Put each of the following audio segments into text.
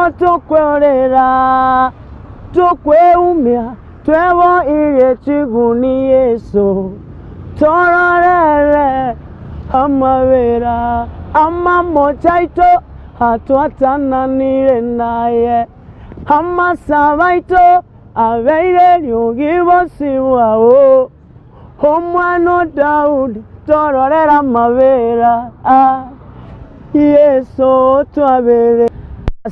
nigo tukwerera tukweumia twevo irie chiguni Yesu tororere amawera amamochaito hatuatananire naye amasabaito abeire lyugibosi wao omwana Daudi tororera amabera Yesu twabere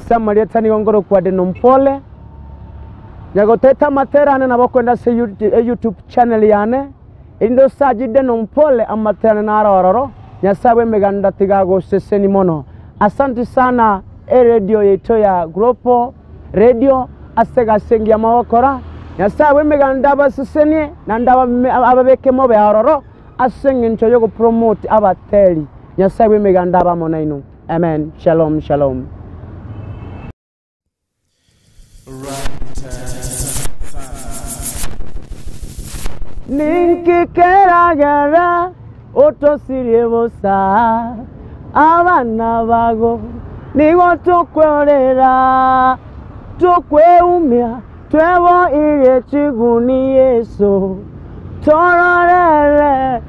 Samaria tani ngoro kwa de nompole nyagoteta materane nabo kwenda se YouTube channel yane indo sajide nompole amaterane narororo nyasabe meganda tigago seseni mono. Asante sana radio yeto ya Global Radio asega sengi amawokora nyasabe meganda baseseni nandaba ababeke mobe aroro asengi ntoyo go promote abateli nyasabe meganda bamona ino. Amen. Shalom shalom. Ninki keragara otosiriebosa abana bago nigo tukwerera tukweumia twevo irie chiguni Yesu tororere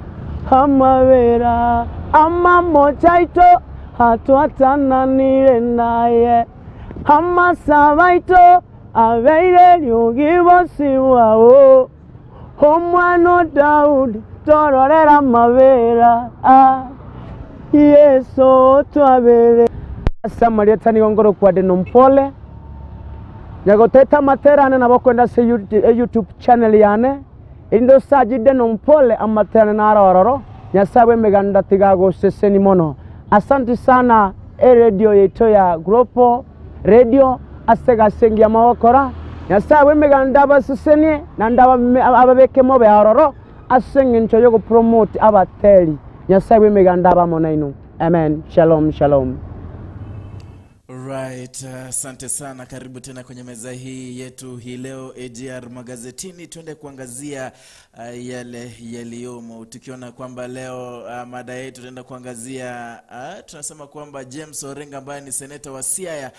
amawera amamochaito hatuatananire naye amasabaito abeire lyugibosi wao omwana Daudi tororera amabera Yesu twabere Samaria tani ngoro kwa de nompole nyagoteta materane nabo kwenda se YouTube channel yane indo sajide nompole amaterane narororo nyasabe meganda tigago seseni mono. Asante sana radio yeto ya Global Radio asega sengi amawokora nyasabe meganda baseseni nandaba ababeke mobe aroro asengi ntoyo go promote abateli nyasabe meganda bamona ino. Amen. Shalom shalom. Right, asante sana. Karibu tena kwenye meza hii yetu hii leo AGR magazetini. Tuende kuangazia yale yaliyomo, tukiona kwamba leo mada yetu tunaenda kuangazia tunasema kwamba James Orenga ambaye ni seneta wa Siaya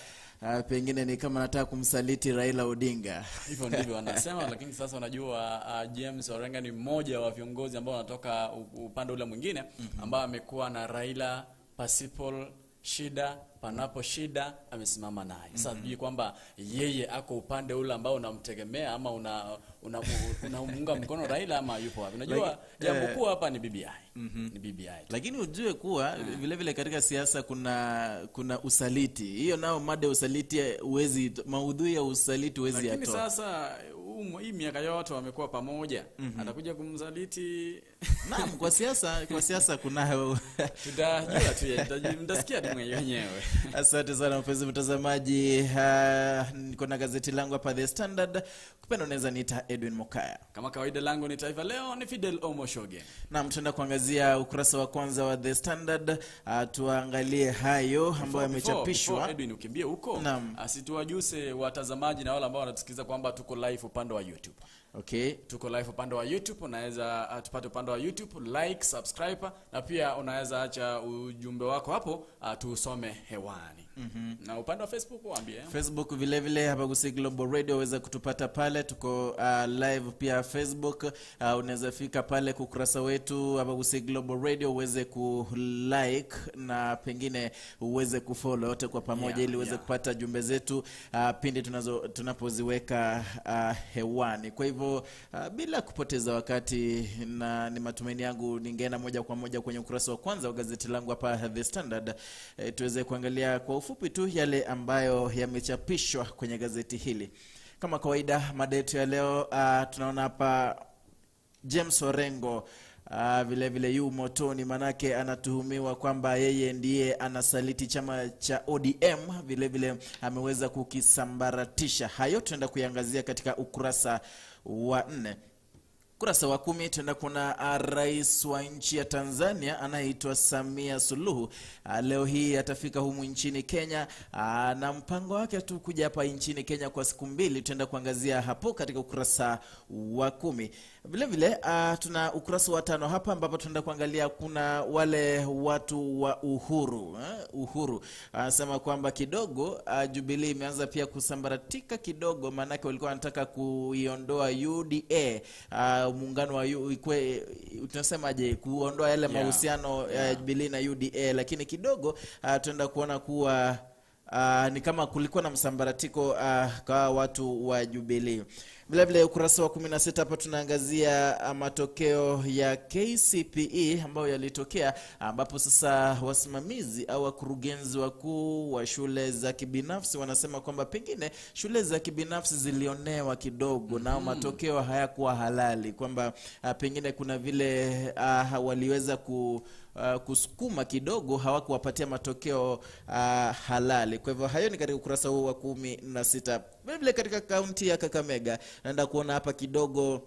pengine ni kama nataka kumsaliti Raila Odinga. Hivyo ndivyo wanasema, lakini sasa unajua James Orenga ni mmoja wa viongozi ambao wanatoka upande ule mwingine ambao amekuwa na Raila pasipo shida panapo shida amesimama naye. Sasa sijui kwamba yeye ako upande ule ambao unamtegemea ama unamunga mkono Raila ama yupo wapi. Unajua jambo kuu hapa ni BBI. Ni BBI. Lakini ujue kuwa vile vile katika siasa kuna usaliti. Hiyo nao mada usaliti maudhui ya usaliti huwezi atoa. Lakini sasa hii miaka yote wamekuwa pamoja. Atakuja kumsaliti. Naam, kwa siasa kuna tutajua tu, mtasikia tu mwenyewe. Asante sana mpenzi mtazamaji. Niko na gazeti langu hapa The Standard. Kupenda unaweza niita Edwin Mokaya. Kama kawaida langu ni Taifa Leo, ni Fidel Omoshoge. Naam, tunaenda kuangazia ukurasa wa kwanza wa The Standard. Tuangalie hayo ambayo yamechapishwa. Edwin ukimbie huko. Asituwajuse watazamaji na wale ambao wanatusikiza kwamba tuko live upande wa YouTube. Okay, tuko live upande wa YouTube. Unaweza tupate upande wa YouTube, like, subscribe na pia unaweza acha ujumbe wako hapo tusome hewani. Na upande wa Facebook waambie. Facebook vile vile Habagusi Global Radio waweza kutupata pale. Tuko live pia Facebook. Unaweza fika pale kwa ukurasa wetu Habagusi Global Radio uweze ku-like na pengine uweze kufollow yote kwa pamoja ili uweze kupata jumbe zetu pindi tunapoziweka hewani. Kwa hivyo bila kupoteza wakati, na ni matumaini yangu ningeenda moja kwa moja kwenye ukurasa wa kwanza wa gazeti langu hapa The Standard. Tuweze kuangalia kwa ufupi tu yale ambayo yamechapishwa kwenye gazeti hili. Kama kawaida mada yetu ya leo tunaona hapa James Orengo vile vile yu motoni, manake anatuhumiwa kwamba yeye ndiye anasaliti chama cha ODM, vile vile ameweza kukisambaratisha. Hayo tunaenda kuiangazia katika ukurasa wa 4. Kurasa wa 10 tuenda kuna rais wa nchi ya Tanzania anaitwa Samia Suluhu. Leo hii atafika humu nchini Kenya, na mpango wake tu kuja hapa nchini Kenya kwa siku 2. Tuenda kuangazia hapo katika ukurasa wa 10. Vile vile tuna ukurasa wa 5 hapa ambapo tunaenda kuangalia kuna wale watu wa Uhuru. Anasema kwamba kidogo Jubilee imeanza pia kusambaratika kidogo, maana walikuwa wanataka kuiondoa UDA, muungano wa tunasemaje, kuondoa yale mahusiano ya Jubilee na UDA, lakini kidogo tunaenda kuona kuwa ni kama kulikuwa na msambaratiko kwa watu wa Jubilee. Vile vile ukurasa wa 16 hapa tunaangazia matokeo ya KCPE ambayo yalitokea, ambapo sasa wasimamizi au wakurugenzi wakuu wa shule za kibinafsi wanasema kwamba pengine shule za kibinafsi zilionewa kidogo na matokeo hayakuwa halali, kwamba pengine kuna vile waliweza kusukuma kidogo, hawakuwapatia matokeo halali. Kwa hivyo hayo ni katika ukurasa huu wa 16. Vile vile katika kaunti ya Kakamega naenda kuona hapa kidogo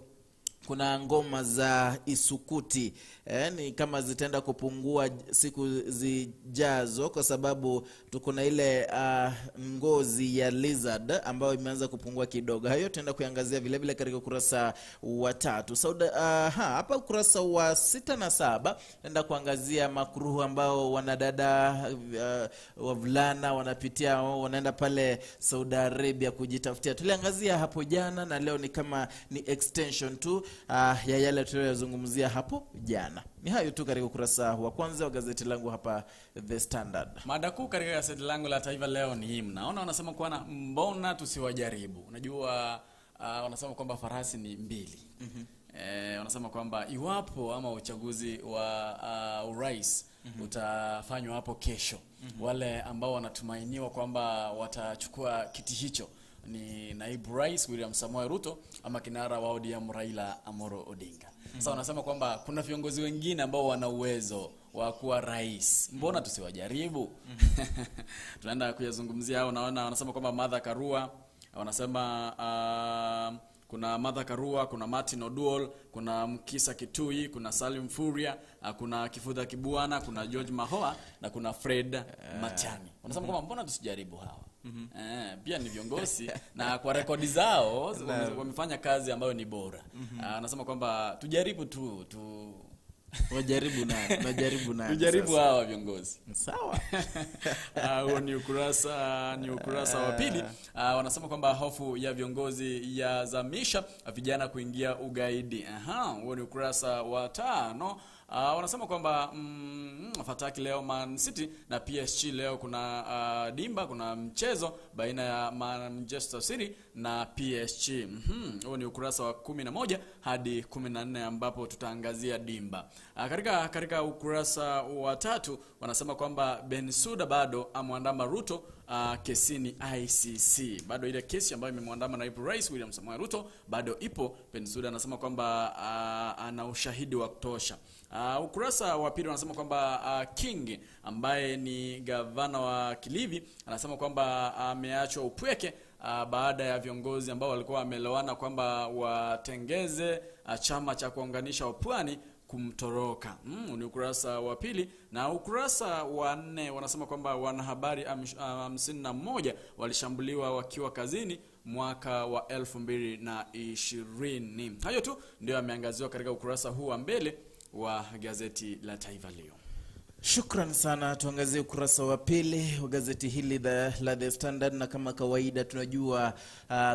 kuna ngoma za isukuti, ni kama zitaenda kupungua siku zijazo, kwa sababu tuko na ile ngozi ya lizard ambayo imeanza kupungua kidogo. Hayo tutaenda kuangazia vile vile katika ukurasa wa 3. Hapa ukurasa wa 6 na 7 naenda kuangazia makuruhu ambao wanadada wavulana wanapitia, wanaenda pale Saudi Arabia kujitafutia. Tuliangazia hapo jana na leo ni kama ni extension tu ya yale tuliyozungumzia hapo jana. Ni hayo tu katika ukurasa wa kwanza wa gazeti langu hapa The Standard. Mada kuu katika gazeti langu la Taifa Leo ni hii. Naona wanasema kwa mbona tusiwajaribu. Unajua wanasema kwamba farasi ni mbili. Wanasema kwamba iwapo ama uchaguzi wa urais utafanywa hapo kesho, wale ambao wanatumainiwa kwamba watachukua kiti hicho ni naibu rais William Samoei Ruto ama kinara wa ODM Raila Amolo Odinga. Sasa wanasema kwamba kuna viongozi wengine ambao wana uwezo wa kuwa rais, mbona tusiwajaribu? Tunaenda kuyazungumzia hao. Naona wanasema kwamba Martha Karua, wanasema kuna Martha Karua, kuna Martin Oduol, kuna Mkisa Kitui, kuna Salim Furia, kuna Kifudha Kibuana, kuna George Mahoa na kuna Fred Matiang'i. Wanasema kwamba mbona tusijaribu hawa? Pia ni viongozi na kwa rekodi zao wamefanya kazi ambayo ni bora. Anasema kwamba tujaribu tu wajaribu na tujaribu hawa viongozi. Sawa. Huo ni ukurasa wa 2. Wanasema kwamba hofu ya viongozi ya zamisha vijana kuingia ugaidi. Huo ni ukurasa wa 5. Wanasema kwamba Fataki leo Man City na PSG leo kuna dimba, kuna mchezo baina ya Manchester City na PSG. Huo ni ukurasa wa 11 hadi 14 ambapo tutaangazia dimba. Katika ukurasa wa 3 wanasema kwamba Bensouda bado amwandama Ruto kesini ICC. Bado ile kesi ambayo imemwandama naibu rais William Samoei Ruto bado ipo. Bensouda anasema kwamba ana ushahidi wa kutosha. Ukurasa wa 2 wanasema kwamba King ambaye ni gavana wa Kilifi anasema kwamba ameachwa upweke baada ya viongozi ambao walikuwa wameelewana kwamba watengeze chama cha kuunganisha Wapwani kumtoroka. Ni ukurasa wa 2. Na ukurasa wa 4 wanasema kwamba wanahabari 51 walishambuliwa wakiwa kazini mwaka wa 2020. Hayo tu ndio yameangaziwa katika ukurasa huu wa mbele wa gazeti la Taifa Leo. Shukran sana. Tuangazie ukurasa wa 2 wa gazeti hili la The Standard, na kama kawaida tunajua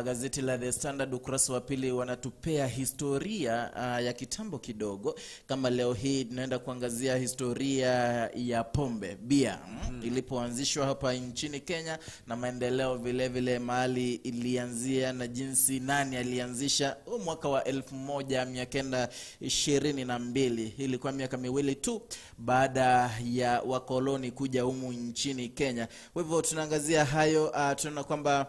gazeti la The Standard ukurasa wa 2 wanatupea historia ya kitambo kidogo. Kama leo hii tunaenda kuangazia historia ya pombe, bia, ilipoanzishwa hapa nchini Kenya, na maendeleo vile vile mahali ilianzia na jinsi nani alianzisha mwaka wa 1922. Ilikuwa miaka miwili tu baada ya wakoloni kuja humu nchini Kenya. Kwa hivyo tunaangazia hayo. Tunaona kwamba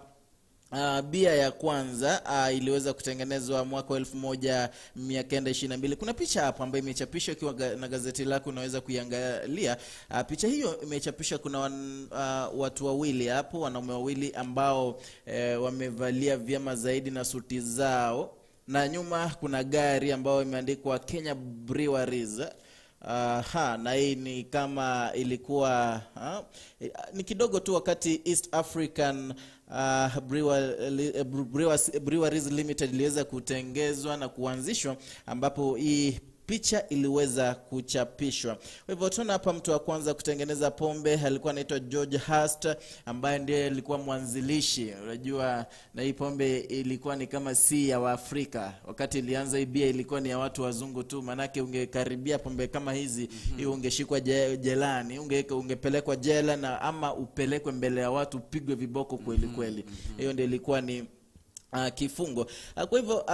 bia ya kwanza iliweza kutengenezwa mwaka wa 1922. Kuna picha hapa ambayo imechapishwa ikiwa na gazeti lako, unaweza kuiangalia. Picha hiyo imechapishwa, kuna watu wawili hapo, wanaume wawili ambao wamevalia vyema zaidi na suti zao. na nyuma kuna gari ambayo imeandikwa Kenya Breweries. Na hii ni kama ilikuwa ni kidogo tu wakati East African Breweries Limited iliweza kutengezwa na kuanzishwa, ambapo hii picha iliweza kuchapishwa. Kwa hivyo tunaona hapa mtu wa kwanza kutengeneza pombe alikuwa anaitwa George Hurst, ambaye ndiye alikuwa mwanzilishi. Unajua, na hii pombe ilikuwa ni kama si ya Waafrika. Wakati ilianza hii bia ilikuwa ni ya watu wazungu tu, manake ungekaribia pombe kama hizi hiyo ungeshikwa jelani, ungepelekwa jela, na ama upelekwe mbele ya watu pigwe viboko kweli kweli. Hiyo ndio ilikuwa ni kifungo. Kwa hivyo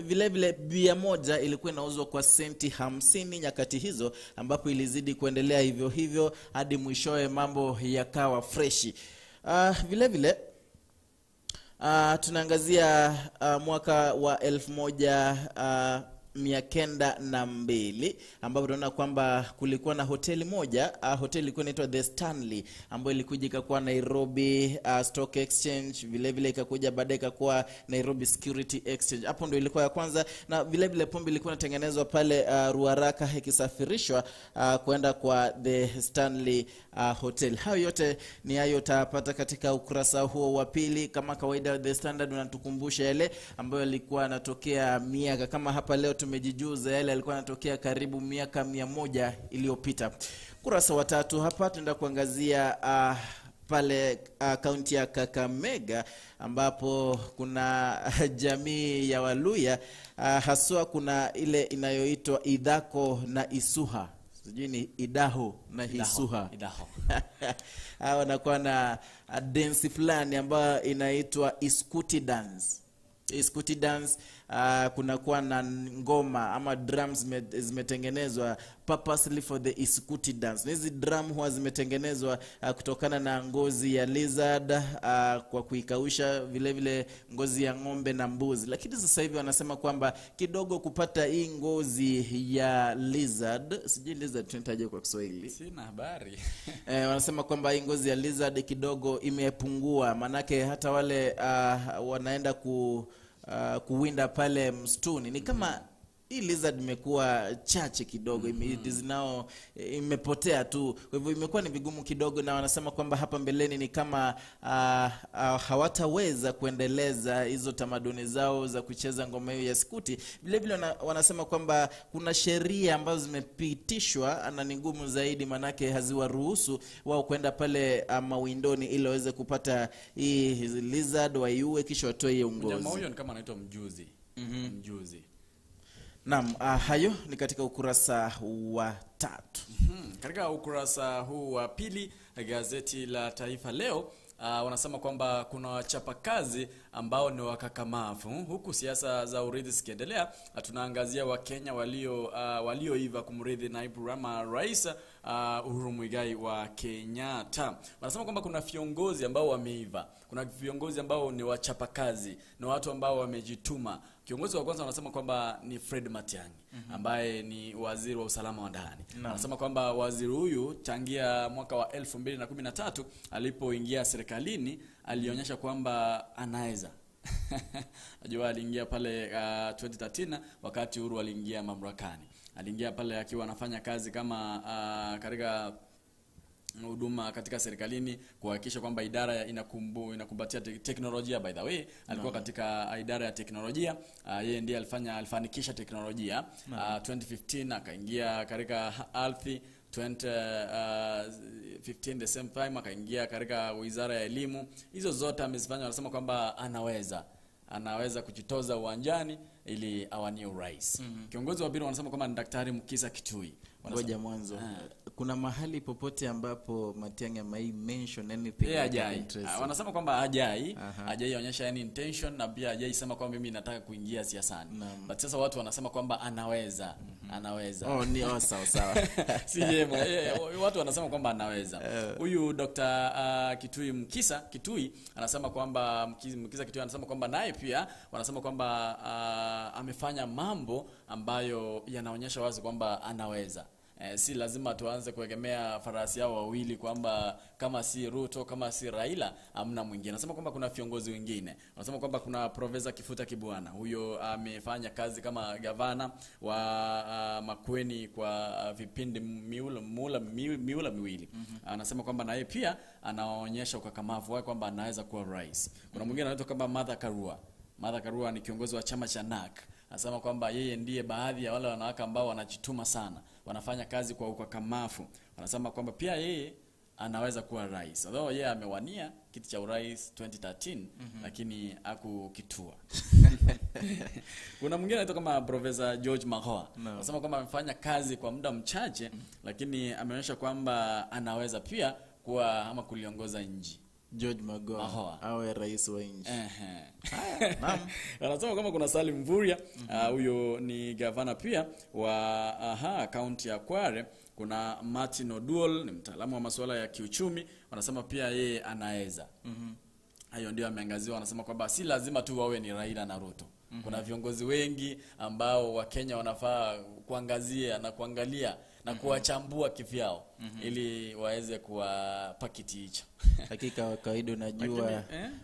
vile vile bia moja ilikuwa inauzwa kwa senti 50 nyakati hizo, ambapo ilizidi kuendelea hivyo hivyo hadi mwishowe mambo yakawa freshi. Vile vile tunaangazia mwaka wa 1902 ambapo tunaona kwamba kulikuwa na hoteli moja, hoteli ilikuwa inaitwa The Stanley, ambayo ilikuja ikakuwa Nairobi Stock Exchange, vile vile ikakuja baadaye ikakuwa Nairobi Security Exchange. Hapo ndio ilikuwa ya kwanza, na vile vile pombe ilikuwa inatengenezwa pale Ruaraka ikisafirishwa kwenda kwa The Stanley Hotel. Hayo yote ni hayo utapata katika ukurasa huo wa pili. Kama kawaida, The Standard unatukumbusha yale ambayo yalikuwa yanatokea miaka kama hapa leo tumejijuza yale alikuwa yanatokea karibu miaka 100 iliyopita. Kurasa wa 3 hapa tunaenda kuangazia pale kaunti ya Kakamega, ambapo kuna jamii ya Waluya, haswa kuna ile inayoitwa Idhako na Isuha. Sijui ni Idaho na Isuha. Idaho. Wanakuwa na dance fulani ambayo inaitwa Iskuti Dance. Iskuti Dance, kunakuwa na ngoma ama drums zimetengenezwa purposely for the Iskuti Dance. Hizi drum huwa zimetengenezwa kutokana na ngozi ya lizard, kwa kuikausha, vile vile ngozi ya ng'ombe na mbuzi. Lakini sasa hivi wanasema kwamba kidogo kupata hii ngozi ya lizard, sijui lizard tunataje kwa Kiswahili, sina habari. Wanasema kwamba hii ngozi ya lizard kidogo imepungua, manake hata wale wanaenda kuwinda pale mstuni ni kama hii lizard imekuwa chache kidogo, imepotea tu. Kwa hivyo imekuwa ni vigumu kidogo, na wanasema kwamba hapa mbeleni ni kama hawataweza kuendeleza hizo tamaduni zao za kucheza ngoma hiyo ya skuti. Vile vile wanasema kwamba kuna sheria ambazo zimepitishwa na ni ngumu zaidi, manake haziwaruhusu wao kwenda pale mawindoni ili waweze kupata hii lizard waiue kisha watoe hiyo ngozi. Jamaa huyo ni kama anaitwa mjuzi. Mjuzi. Naam, hayo ni katika ukurasa wa 3. Katika ukurasa huu wa pili gazeti la Taifa Leo wanasema kwamba kuna wachapakazi ambao ni wakakamavu, huku siasa za urithi zikiendelea. Tunaangazia Wakenya walioiva kumrithi naibu rais Uhuru Muigai wa Kenyatta. Wanasema kwamba kuna viongozi ambao wameiva, kuna viongozi ambao ni wachapakazi, na watu ambao wamejituma. Kiongozi wa kwanza wanasema kwamba ni Fred Matiang'i, ambaye ni waziri wa usalama wa ndani. Wanasema kwamba waziri huyu tangia mwaka wa 2013 alipoingia serikalini alionyesha kwamba anaweza. Najua aliingia pale 2013 wakati Uhuru aliingia mamlakani. Aliingia pale akiwa anafanya kazi kama katika huduma katika serikalini, kuhakikisha kwamba idara inakumbatia teknolojia. By the way, alikuwa katika idara ya teknolojia, yeye ndiye alifanikisha teknolojia. 2015 akaingia katika ardhi, 2015 the same time akaingia katika wizara ya elimu. Hizo zote amezifanya. Wanasema kwamba anaweza kujitoza uwanjani ili awanie urais. Kiongozi wa pili wanasema kwamba ni Daktari Mukisa Kitui. Ngoja mwanzo. Kuna mahali popote ambapo Matiang'i may mention anything interest? Wanasema kwamba hajai onyesha any intention, na pia hajai sema kwamba mimi nataka kuingia siasani. But sasa watu wanasema kwamba anaweza. Sawa. Si yeye, watu wanasema kwamba anaweza. Huyu Dr. Mukisa Kitui anasema kwamba naye pia wanasema kwamba amefanya mambo ambayo yanaonyesha wazi kwamba anaweza. si lazima tuanze kuegemea farasi hao wawili kwamba kama si Ruto, kama si Raila hamna mwingine. Anasema kwamba kuna viongozi wengine. Anasema kwamba kuna Profesa Kifuta Kibwana, huyo amefanya kazi kama gavana wa Makueni kwa vipindi miula miwili. Anasema kwamba naye pia anaonyesha ukakamavu wake kwamba anaweza kuwa rais. Kuna mwingine anaitwa kama Martha Karua. Martha Karua ni kiongozi wa chama cha NAK. Anasema kwamba yeye ndiye baadhi ya wale wanawake ambao wanajituma sana, wanafanya kazi kwa ukakamavu. Wanasema kwamba pia yeye anaweza kuwa rais. Although yeye amewania kiti cha urais 2013 lakini hakukitua. Kuna mwingine anaitwa kama Profesa George Magoha. Anasema kwamba amefanya kazi kwa muda mchache lakini ameonyesha kwamba anaweza pia kuwa ama kuliongoza nchi. George Magoha awe rais wa nchi. Haya, naam. Anasema kama kuna Salim Mvurya, huyo ni gavana pia wa county ya Kware. Kuna Martin Oduol, ni mtaalamu wa masuala ya kiuchumi. Wanasema pia yeye anaweza. Hayo ndio ameangaziwa. Wanasema kwamba si lazima tu wawe ni Raila na Ruto. Kuna viongozi wengi ambao Wakenya wanafaa kuangazia na kuangalia na kuwachambua kivyao ili waweze kuwa pakiti hicho. Hakika kawaida unajua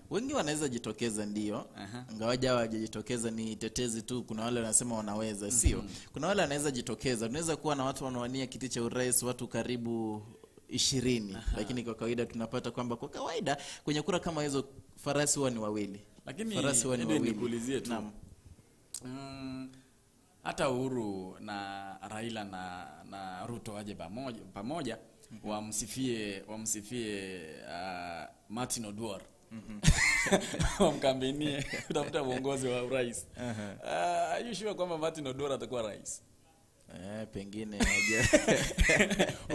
wengi wanaweza jitokeza ndio. Ingawaje hawajitokeza ni tetezi tu. Kuna wale wanasema wanaweza, sio? Kuna wale wanaweza jitokeza. Tunaweza kuwa na watu wanawania kiti cha urais watu karibu 20. Lakini kwa kawaida tunapata kwamba kwa kawaida kwenye kura kama hizo farasi huwa ni wawili. Lakini farasi huwa ni wawili. Nikuulizie tu. Hata Uhuru na Raila na Ruto waje pamoja wamsifie Martin Oduor. Wamkambenie kutafuta uongozi wa urais. You sure kwamba Martin Oduor atakuwa rais? Pengine haja.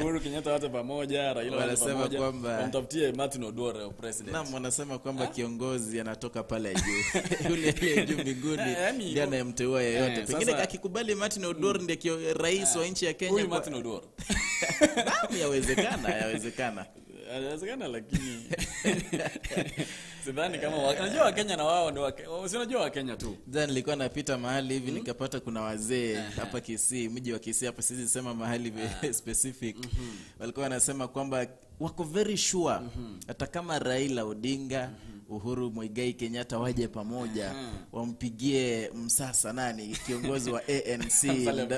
Uhuru Kenyatta wote pamoja, Raila wote pamoja. Wamtafutie Martin Oduor president. Naam, wanasema kwamba kiongozi anatoka pale juu. Yule juu mbinguni ndiye anayemteua yeyote. Pengine akikubali Martin Oduor ndiye rais wa nchi ya Kenya. Huyu Martin Oduor. Naam, yawezekana. Inawezekana lakini sidhani kama unajua Wakenya na wao ndio unajua Wakenya tu. Jana nilikuwa napita mahali hivi nikapata kuna wazee hapa Kisii, mji wa Kisii hapa, sisi sema mahali specific. Walikuwa wanasema kwamba wako very sure hata kama Raila Odinga, Uhuru Muigai Kenyatta waje pamoja wampigie msasa nani kiongozi wa ANC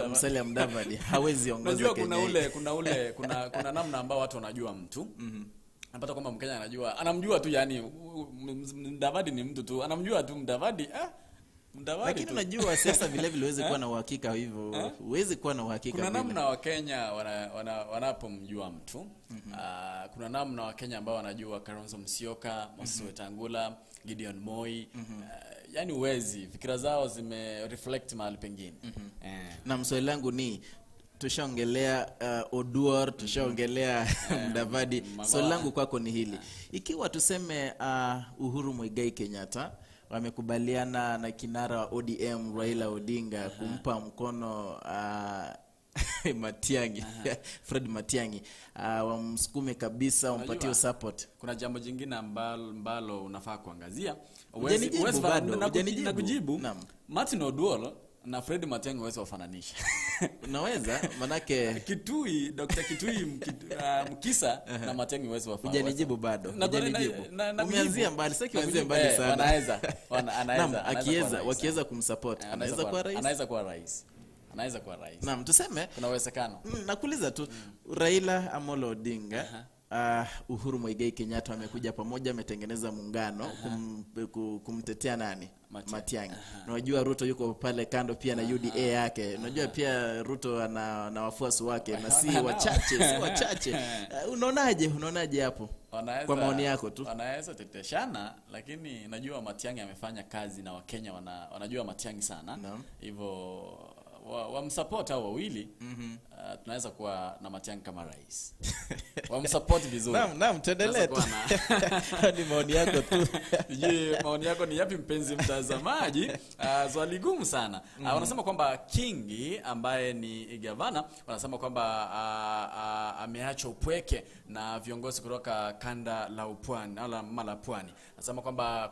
Musalia Mudavadi hawezi ongoza Kenya. Unajua kuna namna ambao watu wanajua mtu. Napata kwamba Mkenya anamjua tu, yani Mudavadi ni mtu tu, anamjua tu Mudavadi. Lakini unajua siasa vile vile huwezi kuwa na uhakika hivyo. Huwezi kuwa na uhakika. Kuna namna wa Kenya wanapomjua mtu. Kuna namna wa Kenya ambao wanajua Kalonzo Musyoka, Moses Wetangula, Gideon Moi. Yani uwezi fikira zao zime reflect mahali pengine. Na mswali langu ni tushaongelea Oduor, tushaongelea Mudavadi. Swali langu kwako ni hili. Ikiwa tuseme Uhuru Muigai Kenyatta wamekubaliana na kinara wa ODM Raila Odinga kumpa mkono Matiang'i, Fred Matiang'i, wamsukume kabisa, wampatie support. Kuna jambo jingine ambalo unafaa kuangazia. Uwezi kujibu. Martin Oduor na Fred Matiang'i waweza wafananisha. Unaweza manake Dr. Kitui Mkisa na Matiang'i waweza wafananisha. Hujanijibu bado. Umeanzia mbali, sasa kianzia mbali sana. Anaweza wakiweza kumsupport anaweza kuwa rais. Anaweza kuwa rais. Naam, tuseme kuna uwezekano. Nakuuliza tu Raila Amolo Odinga, Uhuru Muigai Kenyatta wamekuja pamoja, wametengeneza muungano kumtetea nani? Matiang'i. Unajua Ruto yuko pale kando pia na UDA yake. Unajua pia Ruto na wafuasi wake na si wachache. Unaonaje hapo? Kwa maoni yako tu. Wanaweza teteshana, lakini najua Matiang'i amefanya kazi na Wakenya wanajua Matiang'i sana. Hivyo wamsupport hao wawili. Tunaweza kuwa na Matiang'i kama rais. Wamsupport vizuri. Naam, tuendelee tu. Ni maoni yako tu. Je, maoni yako ni yapi mpenzi mtazamaji? Swali gumu sana. Wanasema kwamba Kingi ambaye ni gavana, wanasema kwamba ameacha upweke na viongozi kutoka kanda la Upwani au la Pwani. Anasema kwamba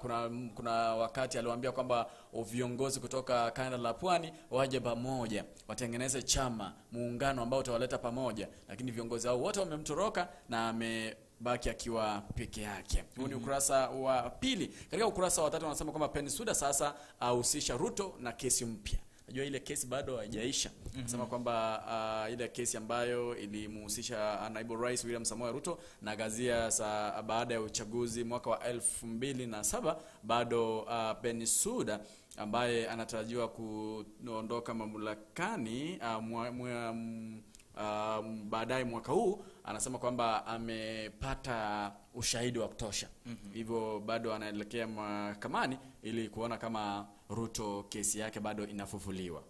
kuna wakati aliwaambia kwamba viongozi kutoka kanda la Pwani waje pamoja, watengeneze chama, muungano ushirikiano ambao utawaleta pamoja, lakini viongozi hao wote wamemtoroka na amebaki akiwa peke yake. Huu ni ukurasa wa pili. Katika ukurasa wa tatu wanasema kwamba Bensouda sasa ahusisha Ruto na kesi mpya. Najua ile kesi bado haijaisha. Nasema kwamba ile kesi ambayo ilimhusisha naibu rais William Samoei Ruto na Gazia baada ya uchaguzi mwaka wa 2007, bado Bensouda ambaye anatarajiwa kuondoka mamlakani baadaye mwaka huu, anasema kwamba amepata ushahidi wa kutosha. Hivyo bado anaelekea mahakamani ili kuona kama Ruto kesi yake bado inafufuliwa.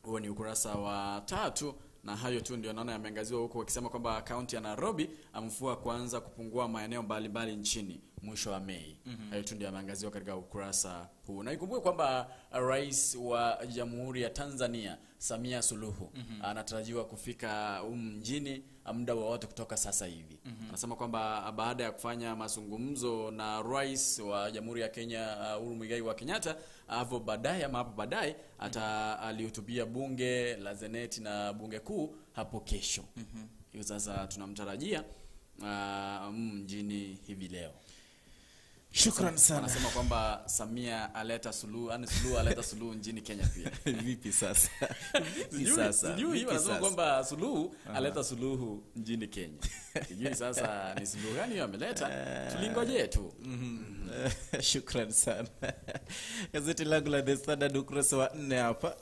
Huo ni ukurasa wa tatu, na hayo tu ndio naona yameangaziwa huko, wakisema kwamba kaunti ya Nairobi amefua kuanza kupungua maeneo mbalimbali nchini mwisho wa Mei. Hayo tu ndio yameangaziwa katika ukurasa huu. Na ikumbuke kwamba rais wa Jamhuri ya Tanzania Samia Suluhu anatarajiwa kufika mjini muda wowote kutoka sasa hivi. Anasema kwamba baada ya kufanya mazungumzo na rais wa Jamhuri ya Kenya Uhuru Muigai wa Kenyatta, hapo baadaye alihutubia bunge la Seneti na bunge kuu hapo kesho. Hiyo sasa tunamtarajia mjini hivi leo. Shukran sana. Anasema kwamba Samia aleta suluhu, Suluhu aleta suluhu nchini Kenya pia. Vipi sasa? Sijui wanasema kwamba Suluhu aleta suluhu nchini Kenya. Sijui sasa ni suluhu gani hiyo ameleta? Tulingoje tu. Shukran sana. Gazeti langu la The Standard ukurasa wa 4 hapa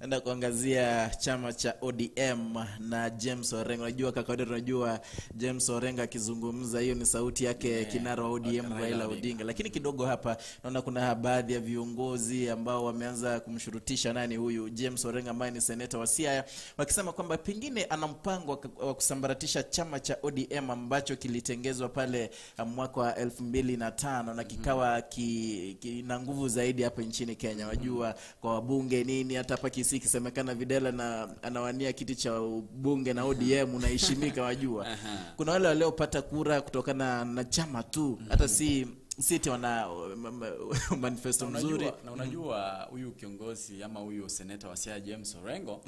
enda kuangazia chama cha ODM na James Orengo. Unajua kakawaida tunajua James Orengo akizungumza, hiyo ni sauti yake kinara wa ODM Raila Odinga. Lakini kidogo hapa naona kuna baadhi ya viongozi ambao wameanza kumshurutisha nani huyu James Orengo ambaye ni seneta wa Siaya, wakisema kwamba pengine ana mpango wa kusambaratisha chama cha ODM ambacho kilitengezwa pale mwaka wa 2005 na kikawa kina nguvu zaidi hapa nchini Kenya. Wajua kwa wabunge nini, hata hapa kisemekana Videla na anawania kiti cha bunge na ODM unaheshimika. Wajua kuna wale waliopata kura kutokana na chama tu, hata si wana manifesto mzuri. Na unajua huyu kiongozi ama huyu seneta wa Siaya James Orengo,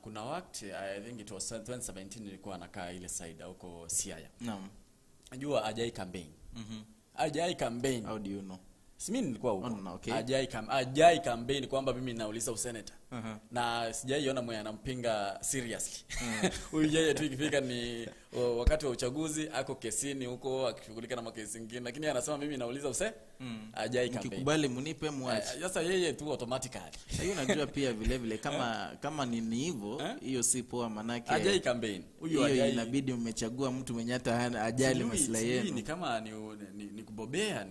kuna wakati I think it was 2017 nilikuwa anakaa ile side huko Siaya. Najua ajai campaign. Ajai campaign. How do you know? Mimi nilikuwa huko. Okay. Ajai campaign kwamba mimi nauliza useneta. Na sijaiona mwenye anampinga seriously. Huyu yeye tu ikifika ni wakati wa uchaguzi ako kesini huko akishughulika na makesi mengine, lakini anasema mimi nauliza ajai campaign. Nikikubali mnipe mwache. Sasa yeye tu automatically. Hiyo unajua pia vile kama ni hivyo, hiyo si poa, manake ajai campaign. Huyu ajai inabidi umechagua mtu mwenye hata hana ajali maslahi yenu. Ni kama ni kubobea,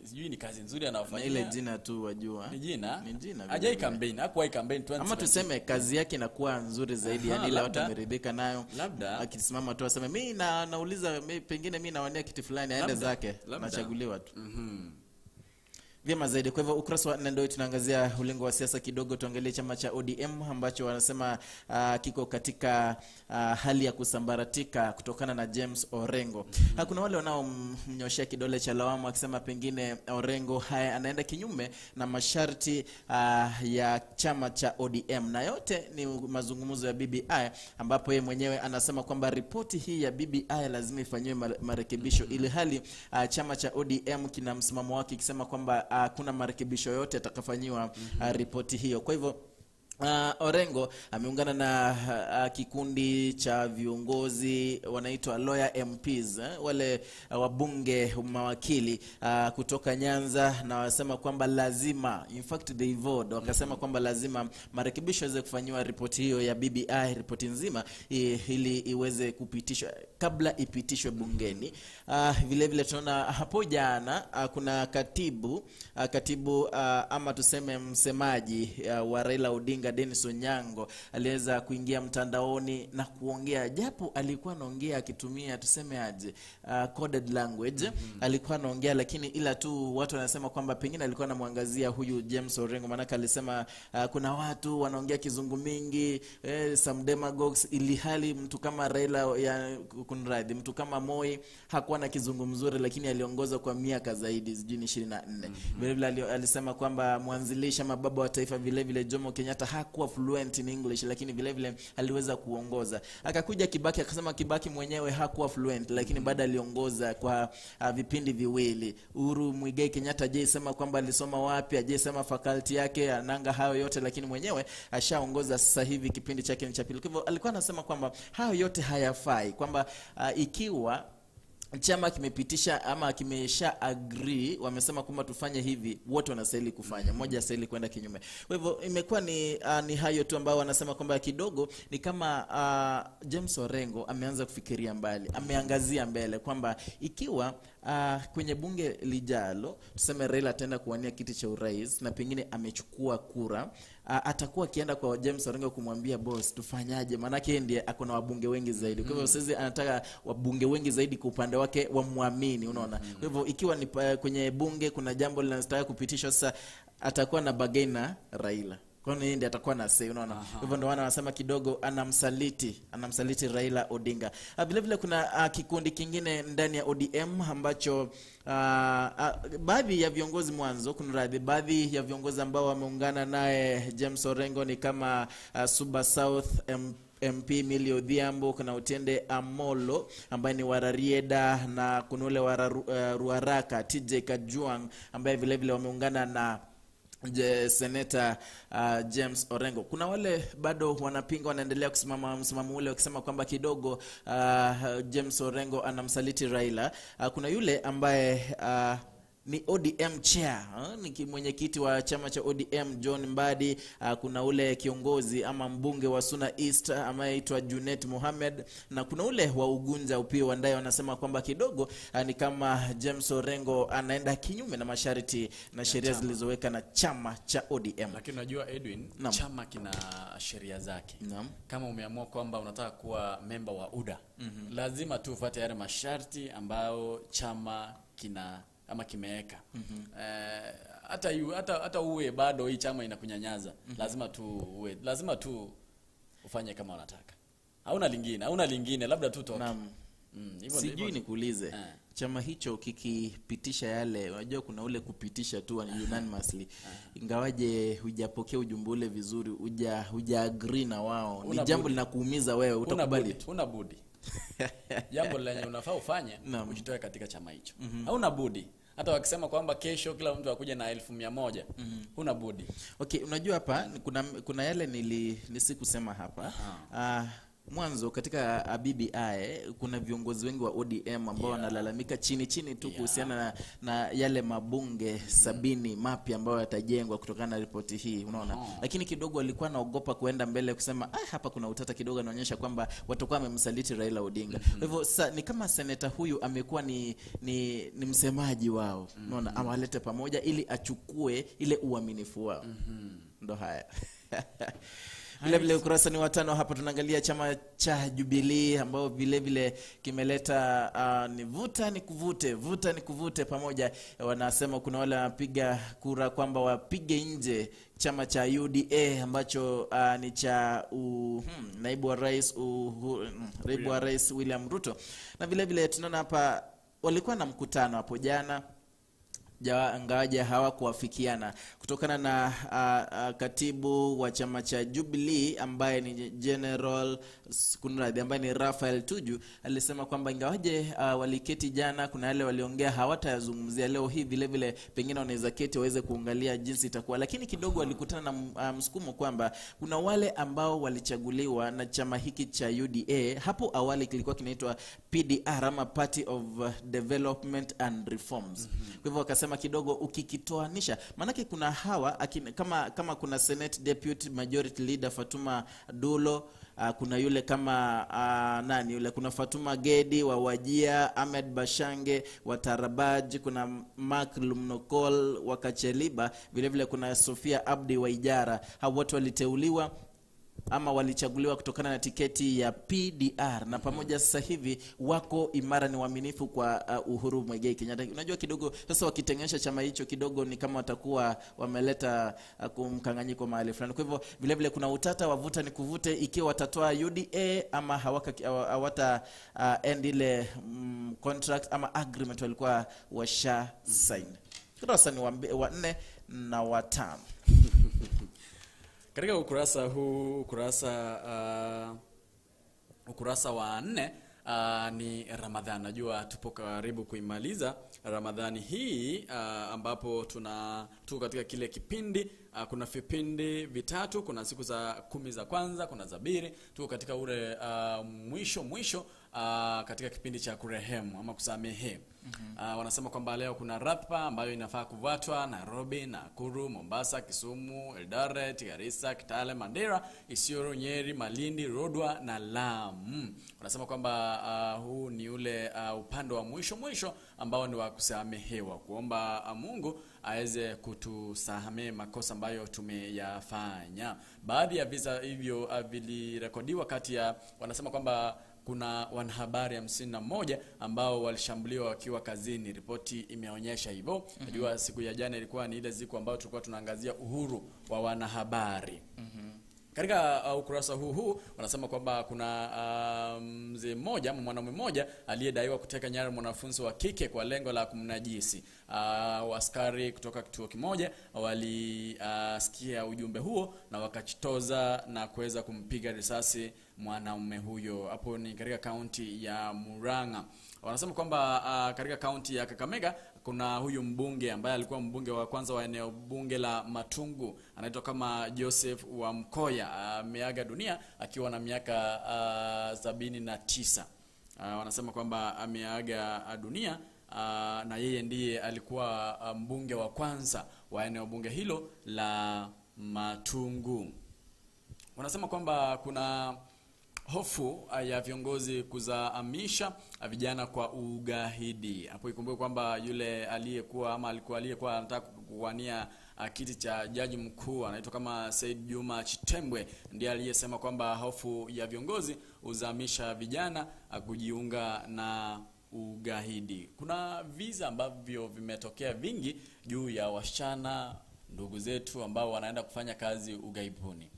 sijui ni kazi nzuri anayofanya. Ile jina tu wajua. Ni jina. Ni ajai campaign, hakuwa campaign 2020. Ama tuseme kazi yake inakuwa nzuri zaidi, yani ile watu wameridhika nayo. Labda akisimama tu aseme mimi nauliza pengine mimi nawania kiti fulani, aende zake, anachaguliwa tu. Vyema zaidi. Kwa hivyo ukurasa wa 4 ndio tunaangazia ulingo wa siasa kidogo. Tuangalie chama cha ODM ambacho wanasema kiko katika hali ya kusambaratika kutokana na James Orengo. Kuna wale wanaomnyoshia kidole cha lawama wakisema pengine Orengo anaenda kinyume na masharti ya chama cha ODM, na yote ni mazungumzo ya BBI ambapo yeye mwenyewe anasema kwamba ripoti hii ya BBI lazima ifanywe marekebisho, ili hali chama cha ODM kina msimamo wake ikisema kwamba kuna marekebisho yote atakafanyiwa ripoti hiyo. Kwa hivyo Orengo ameungana na kikundi cha viongozi wanaitwa lawyer MPs, wale wabunge mawakili kutoka Nyanza, na wasema kwamba lazima, in fact they vote, wakasema kwamba lazima marekebisho yaweze kufanywa ripoti hiyo ya BBI, ripoti nzima, ili iweze kupitishwa kabla ipitishwe bungeni. Vile vile tunaona hapo jana kuna katibu ama tuseme msemaji wa Raila Odinga Dennis Onyango aliweza kuingia mtandaoni na kuongea, japo alikuwa anaongea akitumia tuseme aje coded language. Alikuwa anaongea lakini ila tu watu wanasema kwamba pengine alikuwa anamwangazia huyu James Orengo, maana alisema kuna watu wanaongea kizungu mingi, some demagogues, ili hali mtu kama Raila kunradhi, mtu kama Moi hakuwa na kizungu mzuri, lakini aliongoza kwa miaka zaidi 24. Vile vile alisema kwamba mwanzilisha mababa wa taifa vile vile Jomo Kenyatta hakuwa fluent in English, lakini vile vile aliweza kuongoza. Akakuja Kibaki akasema Kibaki mwenyewe hakuwa fluent, lakini baada aliongoza kwa vipindi viwili. Uhuru Muigai Kenyatta je sema kwamba alisoma wapi, je sema faculty yake, ananga hayo yote, lakini mwenyewe ashaongoza sasa hivi kipindi chake ni cha pili. Kwa hivyo alikuwa anasema kwamba hayo yote hayafai, kwamba ikiwa chama kimepitisha ama kimesha agree, wamesema kwamba tufanye hivi, wote wanastahili kufanya, mmoja hastahili kwenda kinyume. Kwa hivyo imekuwa ni hayo tu ambao wanasema kwamba kidogo ni kama James Orengo ameanza kufikiria mbali, ameangazia mbele kwamba ikiwa kwenye bunge lijalo tuseme Raila ataenda kuwania kiti cha urais na pengine amechukua kura, atakuwa akienda kwa James Orengo kumwambia boss tufanyaje, maana yake ndiye ako na wabunge wengi zaidi. Kwa hivyo sasa anataka wabunge wengi zaidi kwa upande wake wamwamini, unaona. Kwa hivyo ikiwa ni kwenye bunge kuna jambo linalotaka kupitishwa, sasa atakuwa na bargain na Raila. Kwa nini ndiye atakuwa na say, unaona. Hivyo ndio wanasema kidogo anamsaliti Raila Odinga. Vile vile kuna kikundi kingine ndani ya ODM ambacho baadhi ya viongozi mwanzo, kuna baadhi ya viongozi ambao wameungana naye James Orengo ni kama Suba South MP Millie Odhiambo, kuna Otiende Amolo ambaye ni Wararieda, na kuna ule Ruaraka TJ Kajwang ambaye vile vile wameungana na Senator James Orengo. Kuna wale bado wanapinga, wanaendelea kusimama msimamo ule wakisema kwamba kidogo James Orengo anamsaliti Raila. Kuna yule ambaye ni ODM chair, ni mwenyekiti wa chama cha ODM John Mbadi. Kuna ule kiongozi ama mbunge wa Suna East anaitwa Junet Mohamed, na kuna ule wa Ugunja Upio Wandayi. Wanasema kwamba kidogo ni kama James Orengo anaenda kinyume na masharti na sheria zilizoweka na chama cha ODM. Lakini unajua Edwin, chama kina sheria zake. Kama umeamua kwamba unataka kuwa member wa UDA, lazima tu ufuate yale masharti ambayo chama ama kimeweka. Hata uwe bado hii chama inakunyanyaza, lazima tu ufanye kama unataka. Hauna lingine, labda tu toke. Sijui nikuulize, chama hicho kikipitisha yale, unajua kuna ule kupitisha tu unanimously, ingawaje hujapokea ujumbe ule vizuri, huja agree na wao, ni jambo linakuumiza wewe, utakubali? Una budi. Jambo lenye unafaa ufanye ujitoe katika chama hicho. Hauna budi. Hata wakisema kwamba kesho kila mtu akuje na 1,100, huna budi. Okay, unajua hapa kuna yale nisikusema hapa. Mwanzo katika BBI kuna viongozi wengi wa ODM ambao wanalalamika chini tu kuhusiana na yale mabunge 70 mapya ambayo yatajengwa kutokana na ripoti hii, unaona. Lakini kidogo walikuwa naogopa kuenda mbele kusema hapa kuna utata kidogo, anaonyesha kwamba watakuwa wamemsaliti Raila Odinga. Kwa hivyo ni kama seneta huyu amekuwa ni msemaji wao, unaona, awalete pamoja ili achukue ile uaminifu wao. Ndo haya. Vile vile ukurasa ni 5 hapa tunaangalia chama cha Jubilee ambao vile vile kimeleta ni vuta ni kuvute pamoja. Wanasema kuna wale wanapiga kura kwamba wapige nje chama cha UDA ambacho ni cha naibu wa rais William Ruto. Na vile vile tunaona hapa walikuwa na mkutano hapo jana, ngawaje hawakuafikiana kutokana na katibu wa chama cha Jubilee ambaye ni General Kunradhi ambaye ni Raphael Tuju alisema kwamba ingawaje waliketi jana, kuna wale waliongea hawatayazungumzia leo hii, vile vile pengine wanaweza keti waweze kuangalia jinsi itakuwa, lakini kidogo walikutana na msukumo kwamba kuna wale ambao walichaguliwa na chama hiki cha UDA. Hapo awali kilikuwa kinaitwa PDR ama Party of Development and Reforms. Kwa hivyo wakasema kidogo ukikitoanisha, manake kuna hawa kama kuna Senate Deputy Majority Leader Fatuma Dulo, kuna yule kama kuna Fatuma Gedi wa Wajia, Ahmed Bashange wa Tarabaj, kuna Mark Lumnokol wa Kacheliba, vile vile kuna Sofia Abdi wa Ijara. Hao wote waliteuliwa ama walichaguliwa kutokana na tiketi ya PDR, na pamoja sasa hivi wako imara, ni waaminifu kwa Uhuru Muigai Kenyatta. Unajua kidogo sasa wakitenganisha chama hicho kidogo ni kama watakuwa wameleta kumkanganyiko mahali fulani. Kwa hivyo vile vile kuna utata wa vuta ni kuvute ikiwa watatoa UDA ama hawata end ile contract ama agreement walikuwa washa sign. Kurasa ni wa 4 na wa 5. Katika ukurasa huu, ukurasa wa 4 ni Ramadhani. Najua tupo karibu kuimaliza Ramadhani hii, ambapo tuko katika kile kipindi. Kuna vipindi vitatu, kuna siku za 10 za kwanza, kuna za pili. Tuko katika ule mwisho katika kipindi cha kurehemu ama kusamehe. Wanasema kwamba leo kuna ratiba ambayo inafaa kufuatwa: Nairobi, Nakuru, Mombasa, Kisumu, Eldoret, Garissa, Kitale, Mandera, Isiolo, Nyeri, Malindi, Lodwar na Lamu. Wanasema kwamba huu ni ule upande wa mwisho ambao ni wa kusamehewa, kuomba Mungu aweze kutusamehe makosa ambayo tumeyafanya. Baadhi ya visa hivyo vilirekodiwa kati ya, wanasema kwamba kuna wanahabari 51 ambao walishambuliwa wakiwa kazini. Ripoti imeonyesha hivyo. Najua siku ya jana ilikuwa ni ile siku ambayo tulikuwa tunaangazia uhuru wa wanahabari. Katika ukurasa huu wanasema kwamba kuna mzee mmoja ama mwanaume mmoja aliyedaiwa kuteka nyara mwanafunzi wa kike kwa lengo la kumnajisi. Askari kutoka kituo kimoja walisikia ujumbe huo na wakachitoza na kuweza kumpiga risasi mwanaume huyo. Hapo ni katika kaunti ya Murang'a. Wanasema kwamba katika kaunti ya Kakamega kuna huyu mbunge ambaye alikuwa mbunge wa kwanza wa eneo bunge la Matungu, anaitwa kama Joseph wa Mkoya. Ameaga dunia akiwa na miaka 79. Wanasema kwamba ameaga dunia na yeye ndiye alikuwa mbunge wa kwanza wa eneo bunge hilo la Matungu. Wanasema kwamba kuna hofu ya viongozi kuzahamisha vijana kwa ugaidi. Hapo ikumbuke kwamba yule aliyekuwa anataka kuwania kiti cha jaji mkuu anaitwa kama Said Juma Chitembwe, ndiye aliyesema kwamba hofu ya viongozi uzahamisha vijana kujiunga na ugaidi. Kuna visa ambavyo vimetokea vingi juu ya wasichana ndugu zetu ambao wanaenda kufanya kazi ugaibuni,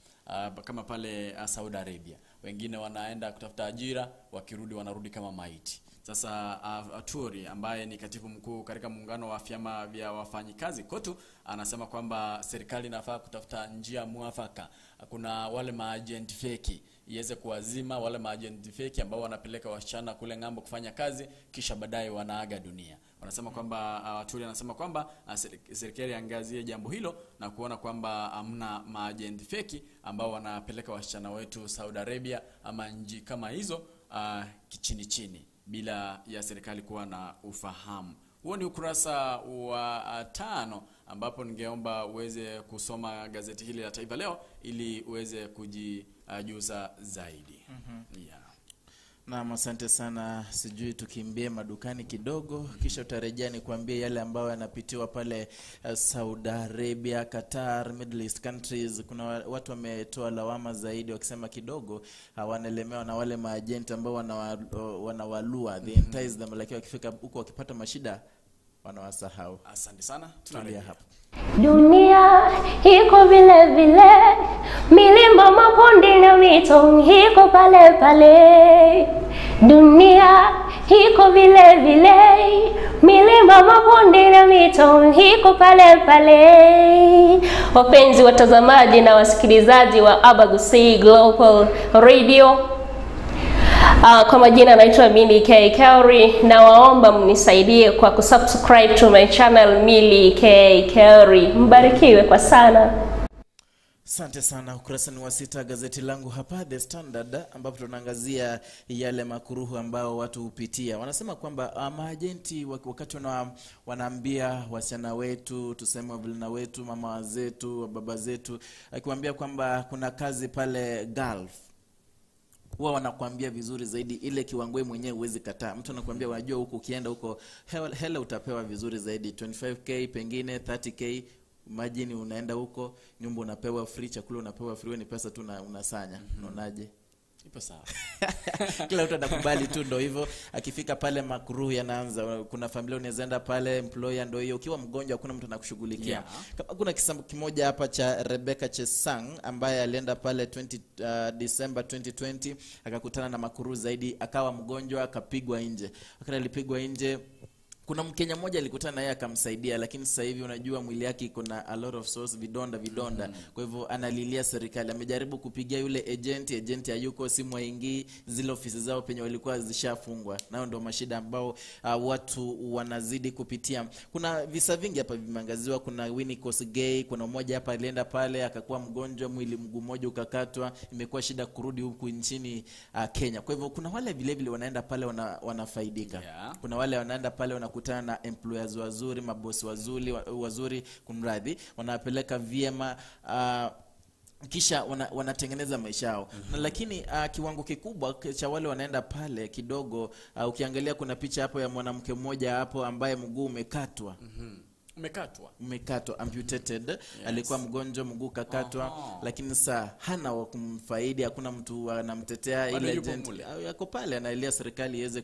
kama pale Saudi Arabia. Wengine wanaenda kutafuta ajira, wakirudi wanarudi kama maiti. Sasa Aturi ambaye ni katibu mkuu katika muungano wa vyama vya wafanyikazi KOTU anasema kwamba serikali inafaa kutafuta njia mwafaka. Kuna wale maagent feki, iweze kuwazima wale maagent feki ambao wanapeleka wasichana kule ngambo kufanya kazi kisha baadaye wanaaga dunia. Wanasema kwamba Aturi anasema kwamba serikali angazie jambo hilo na kuona kwamba hamna maagent feki ambao wanapeleka wasichana wetu Saudi Arabia ama nchi kama hizo chini bila ya serikali kuwa na ufahamu. Huo ni ukurasa wa 5 ambapo ningeomba uweze kusoma gazeti hili la Taifa Leo ili uweze kujijuza zaidi. Yeah. Na asante sana. Sijui tukimbie madukani kidogo kisha utarejea ni kuambia yale ambayo yanapitiwa pale Saudi Arabia, Qatar, Middle East countries. Kuna watu wametoa lawama zaidi wakisema kidogo wanaelemewa na wale maagent ambao wanawalua, they entice them, lakini wakifika huko wakipata mashida wanawasahau. Asante sana. Tunarejea hapo. Dunia iko vile vile, milima, mabonde na mito iko pale pale. Dunia iko vile vile, milima, mabonde na mito iko pale pale. Wapenzi watazamaji na wasikilizaji wa Abagusii Global Radio, kwa majina naitwa Milly K. Kelly, na waomba mnisaidie kwa kusubscribe to my channel Milly K. Kelly. Mbarikiwe kwa sana. Asante sana. Ukurasa ni wa 6 gazeti langu hapa The Standard, ambapo tunaangazia yale makuruhu ambao watu hupitia. Wanasema kwamba maagenti wakati wanaambia wasichana wetu, tuseme vijana wetu, mama zetu, baba zetu, akiwaambia kwamba kuna kazi pale Gulf, huwa wanakuambia vizuri zaidi, ile kiwango mwenyewe huwezi kataa. Mtu anakuambia unajua huko ukienda huko hela utapewa vizuri zaidi, 25k pengine 30k. Imagine unaenda huko, nyumba unapewa free, chakula unapewa free, ni pesa tu unasanya. Unaonaje? Ipo sawa. Kila mtu anakubali tu, ndio hivyo. Akifika pale makruhu yanaanza. Kuna familia unaenda pale, employer ndio hiyo. Ukiwa mgonjwa hakuna mtu anakushughulikia. Yeah. Kama kuna kisa kimoja hapa cha Rebecca Chesang ambaye alienda pale December 2020, akakutana na makruhu zaidi, akawa mgonjwa, akapigwa nje. Akati alipigwa nje, Kuna Mkenya mmoja alikutana naye akamsaidia, lakini sasa hivi unajua mwili yake iko na a lot of sores, vidonda. Kwa hivyo analilia serikali. Amejaribu kupigia yule agent hayuko, simu haingii, zile ofisi zao penye walikuwa zishafungwa. Nao ndio mashida ambao watu wanazidi kupitia. Kuna visa vingi hapa vimeangaziwa. Kuna Winnie Kosgei, kuna mmoja hapa alienda pale akakuwa mgonjwa, mwili mguu mmoja ukakatwa, imekuwa shida kurudi huku nchini Kenya. Kwa hivyo kuna wale vile vile wanaenda pale wanafaidika. Yeah. Kuna wale wanaenda pale wanakutana na employers wazuri, mabosi wazuri kumradhi, wanapeleka vyema, kisha wanatengeneza maisha yao. Na lakini kiwango kikubwa cha wale wanaenda pale kidogo, ukiangalia kuna picha hapo ya mwanamke mmoja hapo ambaye mguu umekatwa. Umekatwa, amputated. Yes. Alikuwa mgonjwa, mguu kakatwa. Lakini sasa hana wa kumfaidi, hakuna mtu anamtetea. Ile agent yako pale analia serikali iweze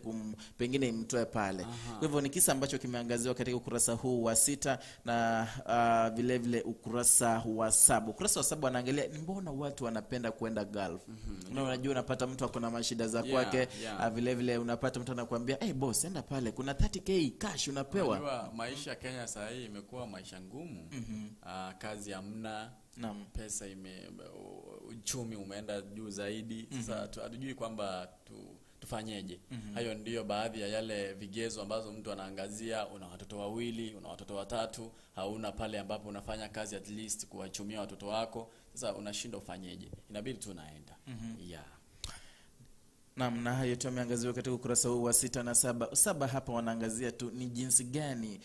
pengine imtoe pale. Kwa hivyo ni kisa ambacho kimeangaziwa katika ukurasa huu wa 6 na vile vile ukurasa wa 7. Ukurasa wa 7 anaangalia ni mbona watu wanapenda kwenda Gulf. Unajua unapata mtu akona mashida za kwake, vile vile unapata mtu anakuambia boss enda pale kuna 30k cash unapewa. Unajua maisha Kenya sasa hii imekuwa maisha ngumu. Kazi hamna, pesa uchumi umeenda juu zaidi. Sasa hatujui kwamba tufanyeje. Hayo ndiyo baadhi ya yale vigezo ambazo mtu anaangazia. Una watoto wawili, una watoto watatu, hauna pale ambapo unafanya kazi at least kuwachumia watoto wako. Sasa unashinda ufanyeje? Inabidi tu naenda. Na hayo tumeangaziwa katika ukurasa huu wa 6 na 7. 7 hapa wanaangazia tu ni jinsi gani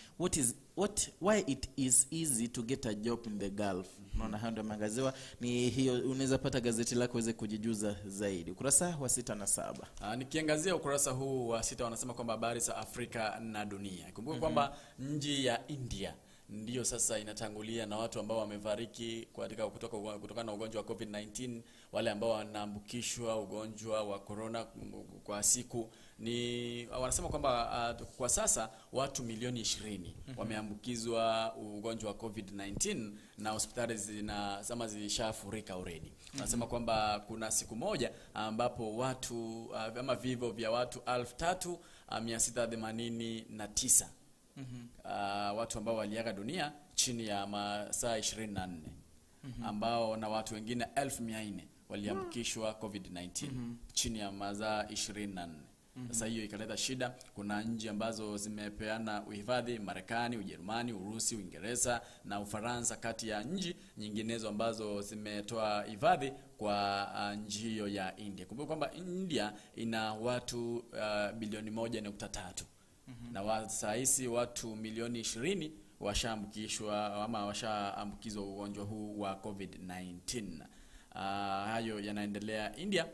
why it is easy to get a job in the Gulf. Naona hayo ndio yameangaziwa. Ni hiyo, unaweza pata gazeti lako uweze kujijuza zaidi. Ukurasa wa 6 na 7. Nikiangazia ukurasa huu wa 6 wanasema kwamba habari za Afrika na dunia. Kumbuka kwamba nchi ya India ndio sasa inatangulia na watu ambao wamefariki kutokana na ugonjwa wa COVID-19. Wale ambao wanaambukishwa ugonjwa wa corona kwa siku ni wanasema kwamba kwa sasa watu milioni 20 wameambukizwa ugonjwa wa COVID-19 na hospitali zilishafurika already. Wanasema kwamba kuna siku moja ambapo watu ama vifo vya watu 3689 watu ambao waliaga dunia chini ya masaa 24, ambao na watu wengine 1400 waliambukishwa COVID-19 chini ya masaa 24. Sasa hiyo ikaleta shida. Kuna nchi ambazo zimepeana uhifadhi: Marekani, Ujerumani, Urusi, Uingereza na Ufaransa, kati ya nchi nyinginezo ambazo zimetoa hifadhi kwa nchi hiyo ya India. Kumbuka kwamba India ina watu bilioni 1.3. Na sasa watu milioni 20 washaambukishwa ama washaambukizwa ugonjwa huu wa COVID-19. Hayo yanaendelea India.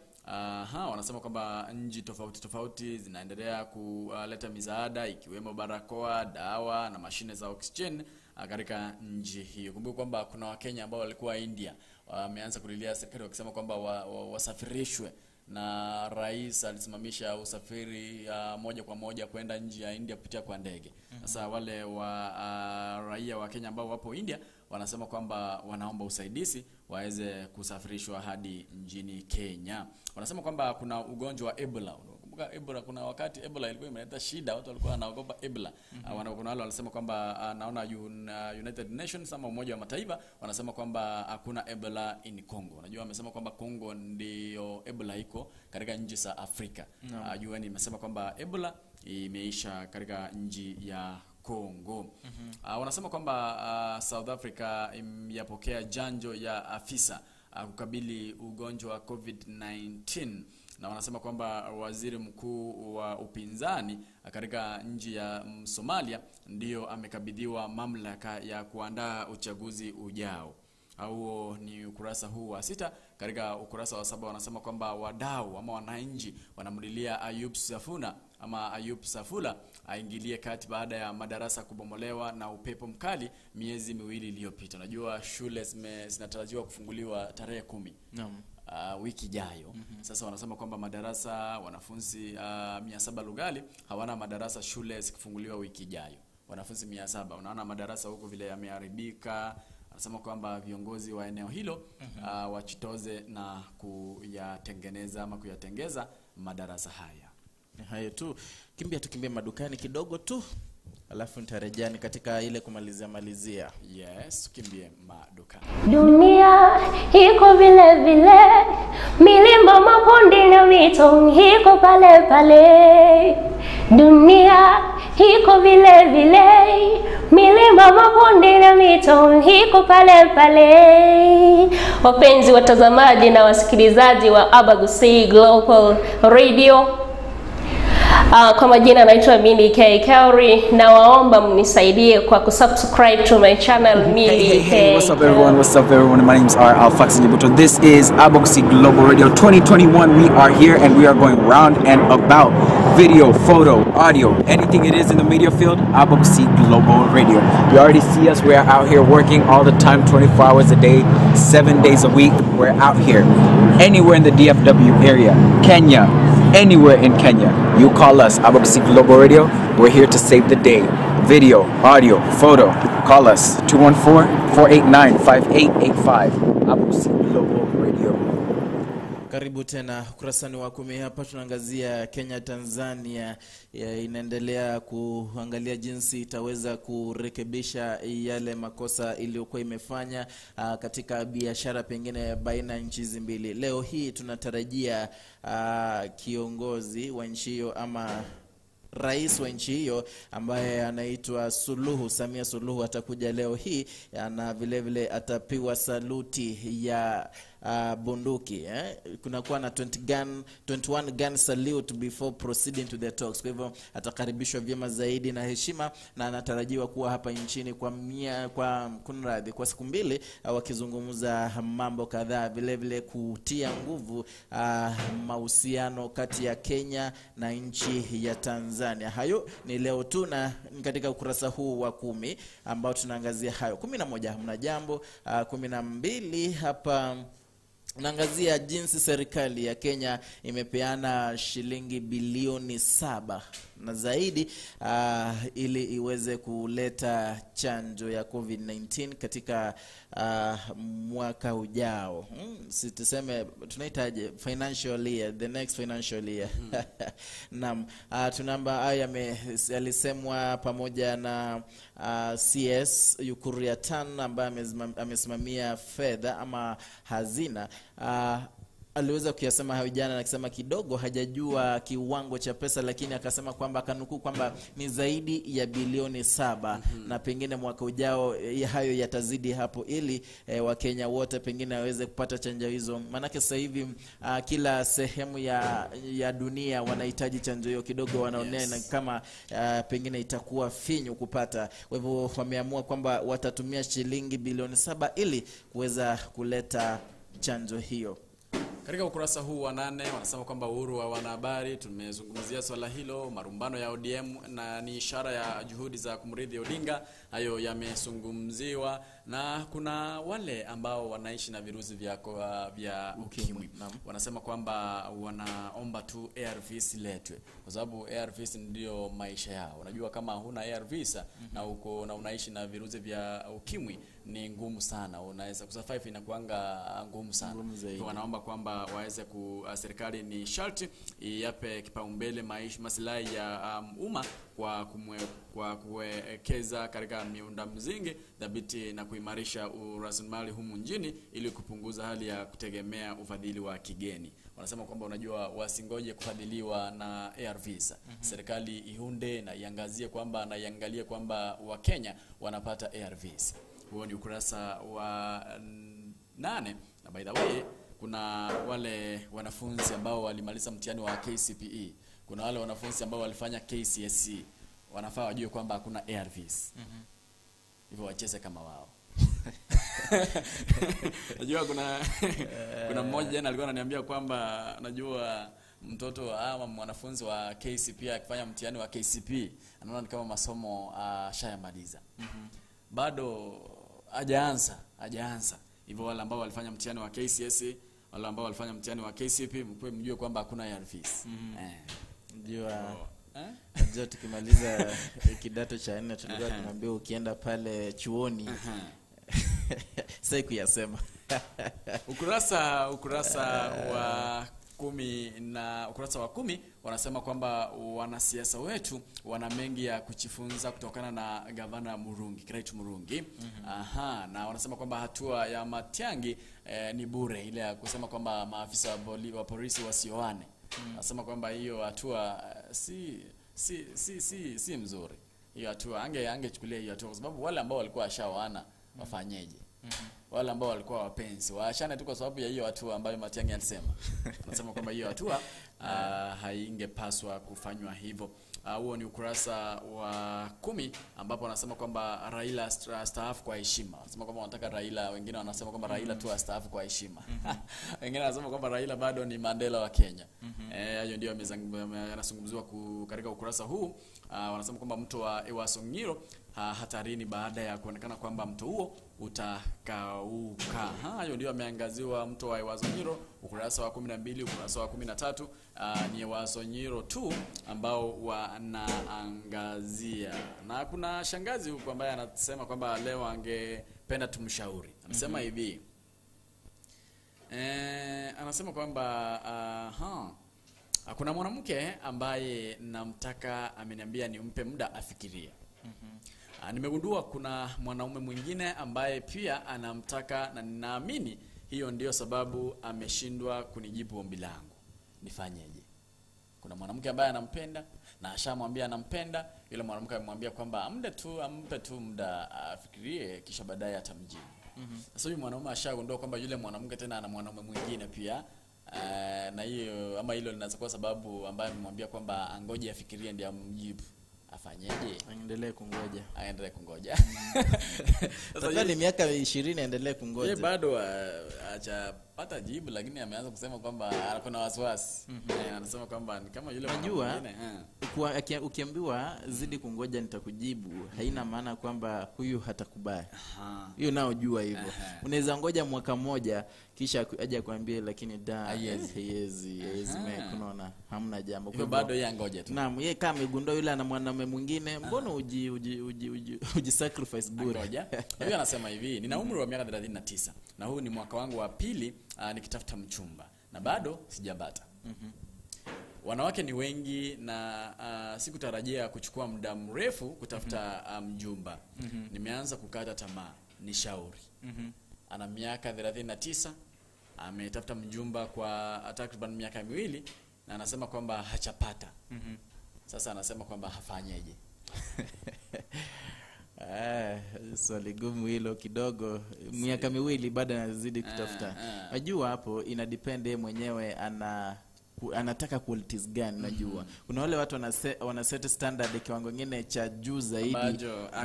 Wanasema kwamba nchi tofauti zinaendelea kuleta misaada ikiwemo barakoa, dawa na mashine za oxygen katika nchi hiyo. Kumbuka kwamba kuna Wakenya ambao walikuwa India wameanza kulilia serikali wakisema kwamba wasafirishwe, na rais alisimamisha usafiri moja kwa moja kwenda nje ya India kupitia kwa ndege. Sasa wale raia wa Kenya ambao wapo India wanasema kwamba wanaomba usaidizi waweze kusafirishwa hadi nchini Kenya. Wanasema kwamba kuna ugonjwa wa Ebola. Kumbuka Ebola, kuna wakati Ebola ilikuwa imeleta shida, watu walikuwa wanaogopa Ebola. Kuna wale wanasema kwamba naona United Nations ama Umoja wa Mataifa wanasema kwamba hakuna Ebola in Congo. Unajua wamesema kwamba Congo ndio Ebola iko katika nchi za Afrika. UN imesema kwamba Ebola imeisha katika nchi ya Congo. Wanasema kwamba South Africa yapokea janjo ya afisa kukabili ugonjwa wa COVID-19, na wanasema kwamba waziri mkuu wa upinzani katika nchi ya Somalia ndio amekabidhiwa mamlaka ya kuandaa uchaguzi ujao. Au ni ukurasa huu wa 6. Katika ukurasa wa 7 wanasema kwamba wadau ama wananchi wanamlilia Ayub Safula aingilie kati baada ya madarasa kubomolewa na upepo mkali miezi miwili iliyopita. Unajua shule zinatarajiwa kufunguliwa tarehe 10. Wiki ijayo. Sasa wanasema kwamba madarasa wanafunzi 700 Lugali hawana madarasa, shule zikifunguliwa wiki ijayo. Wanafunzi 700. Unaona madarasa huko vile yameharibika. Anasema kwamba viongozi wa eneo hilo wachitoze na kuyatengeza madarasa haya. Hayo tu. Tukimbie madukani kidogo tu. alafu nitarejea ni katika ile kumalizia. Yes, kimbie maduka. Dunia iko vile vile, milima, mabonde na mito iko pale pale. Dunia iko vile vile, milima, mabonde na mito iko pale pale. Wapenzi watazamaji na wasikilizaji wa Abagusii Global Radio, kwa majina naitwa Milly K. Kauri, na waomba mnisaidie kwa kusubscribe to my channel Milly K. Hey, what's up everyone? What's up everyone? My name's Alfax Nyibuto. This is Abagusii Global Radio 2021. We are here and we are going round and about. Video, photo, audio, anything it is in the media field, Abagusii Global Radio. You already see us. We're out here working all the time, 24 hours a day, 7 days a week. We're out here anywhere in the DFW area, Kenya, anywhere in Kenya. You call us, Abagusii Global Radio. We're here to save the day. Video, audio, photo. Call us 214-489-5885. Abagusii Global Radio. Karibu tena ukurasani wa 10. Hapa tunaangazia Kenya Tanzania inaendelea kuangalia jinsi itaweza kurekebisha yale makosa iliyokuwa imefanya katika biashara pengine baina nchi hizi mbili. Leo hii tunatarajia kiongozi wa nchi hiyo ama rais wa nchi hiyo ambaye anaitwa Samia Suluhu atakuja leo hii, na vile vile atapiwa saluti ya bunduki. Kunakuwa na 21 gun salute before proceeding to the talks. Kwa hivyo atakaribishwa vyema zaidi na heshima, na anatarajiwa kuwa hapa nchini kwa siku mbili wakizungumza mambo kadhaa, vile vile kutia nguvu mahusiano kati ya Kenya na nchi ya Tanzania. Hayo ni leo tu na katika ukurasa huu wa 10 ambao tunaangazia hayo. 11 mna jambo, 12 hapa naangazia jinsi serikali ya Kenya imepeana shilingi bilioni 7 na zaidi ili iweze kuleta chanjo ya COVID-19 katika mwaka ujao. Situseme tunahitaji financial year, the next financial year. Naam, tunamba haya yalisemwa pamoja na CS Ukur Yatani ambaye amesimamia fedha ama hazina. Aliweza kuyasema hayo jana, na akisema kidogo hajajua kiwango cha pesa, lakini akasema kwamba kanukuu kwamba ni zaidi ya bilioni 7 na pengine mwaka ujao hayo yatazidi hapo, ili Wakenya wote pengine waweze kupata chanjo hizo. Manake sasa hivi kila sehemu ya dunia wanahitaji chanjo hiyo, kidogo wanaonea kama pengine itakuwa finyu kupata. Kwa hivyo wameamua kwamba watatumia shilingi bilioni 7 ili kuweza kuleta chanjo hiyo. Katika ukurasa huu wa 8 wanasema kwamba uhuru wa wanahabari, tumezungumzia swala hilo, marumbano ya ODM na ni ishara ya juhudi za kumridhi Odinga, hayo yamezungumziwa. Na kuna wale ambao wanaishi na virusi vya ukimwi, wanasema kwamba wanaomba tu ARVs letwe, kwa sababu ARVs ndio maisha yao. Unajua kama huna ARVs na unaishi na virusi vya ukimwi ni ngumu sana, unaweza kusurvive, inakuanga ngumu sana. Wanaomba kwamba waweze serikali ni sharti iape kipaumbele maslahi ya umma kwa kuwekeza katika miundo msingi dhabiti na kuimarisha rasilimali humu nchini ili kupunguza hali ya kutegemea ufadhili wa kigeni. Wanasema kwamba unajua wasingoje kufadhiliwa na ARVs. Serikali ihunde na iangazie kwamba iangalie kwamba Wakenya wanapata ARVs. Huo ni ukurasa wa 8. Na by the way, kuna wale wanafunzi ambao walimaliza mtihani wa KCPE. Kuna wale wanafunzi ambao walifanya KCSE. Wanafaa wajue kwamba hakuna ARVs. Hivyo wacheze kama wao. Najua kuna mmoja jana alikuwa ananiambia kwamba najua mtoto ama mwanafunzi wa KCPE akifanya mtihani wa KCPE anaona ni kama masomo shayamaliza. Bado hajaanza. Hivyo wale ambao walifanya mtihani wa KCSE, wale ambao walifanya mtihani wa KCPE, mjue kwamba hakuna ARVs. Najua tukimaliza kidato cha 4 tulikuwa tunaambiwa ukienda pale chuoni sasa kuyasema. Ukurasa wa ukurasa wa 10 wanasema kwamba wanasiasa wetu wana mengi ya kujifunza kutokana na gavana Murungi, Kiraitu Murungi. Na wanasema kwamba hatua ya Matiang'i ni bure, ile ya kusema kwamba maafisa wa polisi wasioane. Wanasema kwamba hiyo hatua si mzuri. Hiyo hatua angechukulia hiyo hatua kwa sababu wale ambao walikuwa washaoana wafanyeje? Wale ambao walikuwa wapenzi waachane tu kwa sababu ya hiyo hatua ambayo Matiang'i alisema. Anasema kwamba hiyo hatua haingepaswa kufanywa hivyo. Huo ni ukurasa wa 10 ambapo wanasema kwamba Raila staafu kwa heshima. Wanasema kwamba wanataka Raila, wengine wanasema kwamba Raila tu astaafu kwa heshima. Wengine wanasema kwamba Raila bado ni Mandela wa Kenya. Hayo ndio yanazungumziwa katika ukurasa huu. Wanasema kwamba mto wa Ewaso Nyiro hatarini baada ya kuonekana kwamba mto huo utakauka. Hayo ndio yameangaziwa mto wa Ewaso Nyiro, ukurasa wa 12, ukurasa wa 13. Ni Ewaso Nyiro tu ambao wanaangazia. Na kuna shangazi huko ambaye anasema kwamba leo angependa tumshauri. Anasema hivi. Anasema kwamba kuna mwanamke ambaye namtaka ameniambia nimpe muda afikirie. Nimegundua kuna mwanaume mwingine ambaye pia anamtaka na ninaamini hiyo ndio sababu ameshindwa kunijibu ombi langu. Nifanyeje? Kuna mwanamke ambaye anampenda na ashamwambia anampenda, yule mwanamke amemwambia kwamba ampe tu muda afikirie kisha baadaye atamjibu. Sasa huyu mwanaume ashagundua kwamba yule mwanamke tena ana mwanaume mwingine pia. Na hiyo ama hilo linaweza kuwa sababu ambaye amemwambia kwamba angoje afikirie ndiye amjibu. Afanyeje? Aendelee kungoja. Sasa ni miaka 20 aendelee kungoja. Yeye bado hajapata jibu, lakini ameanza kusema kwamba kuna wasiwasi. Anasema kwamba ni kama yule mwingine. Ukiambiwa zidi kungoja nitakujibu, haina maana kwamba huyu hatakubali. Hiyo nao jua hivyo. Unaweza ngoja mwaka mmoja kisha aje kuambia lakini haiwezi unaona hamna jambo. Kwa bado yeye ngoje tu. Naam, yeye kama amegundua yule ana mwanaume mwingine, mbona uji sacrifice bure? Ngoja. Huyu anasema hivi, nina umri wa miaka 39 na huu ni mwaka wangu wa pili nikitafuta mchumba na bado sijapata. Wanawake ni wengi na sikutarajia kuchukua muda mrefu kutafuta mjumba. Nimeanza kukata tamaa, nishauri. Ana miaka 39, ametafuta mjumba kwa takriban miaka 2 na anasema kwamba hachapata. Sasa anasema kwamba hafanyeje? Swali gumu hilo kidogo. Miaka 2 bado anazidi kutafuta. Najua hapo ina depend mwenyewe anataka qualities gani. Najua kuna wale watu wana set standard kiwango kingine cha juu zaidi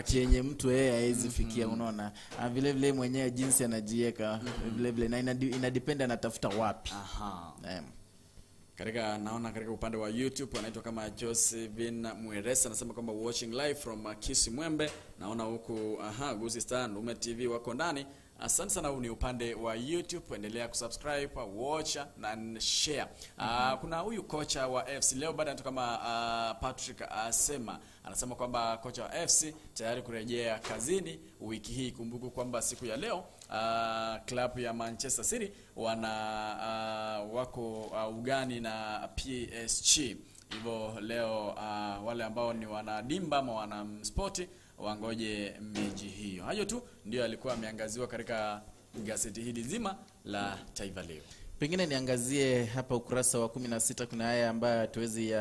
chenye mtu yeye hawezi fikia, unaona. Vile vile mwenyewe jinsi anajiweka vile vile na ina depend anatafuta wapi. Naona katika upande wa YouTube anaitwa kama Josephine Mweresa anasema kwamba watching live from Kisi Mwembe. Naona huku Gusi Star Ndume TV wako ndani. Asante sana. Huu ni upande wa YouTube, endelea kusubscribe, watch na share. Kuna huyu kocha wa FC leo baada anatoka kama Patrick Asema anasema kwamba kocha wa FC tayari kurejea kazini wiki hii. Kumbuku kwamba siku ya leo klabu ya Manchester City wako ugani na PSG. Hivyo leo wale ambao ni wanadimba ama wana spoti wangoje mechi hiyo. Hayo tu ndio alikuwa ameangaziwa katika gazeti hili zima la Taifa Leo. Pengine niangazie hapa ukurasa wa 16. Kuna haya ambayo hatuwezi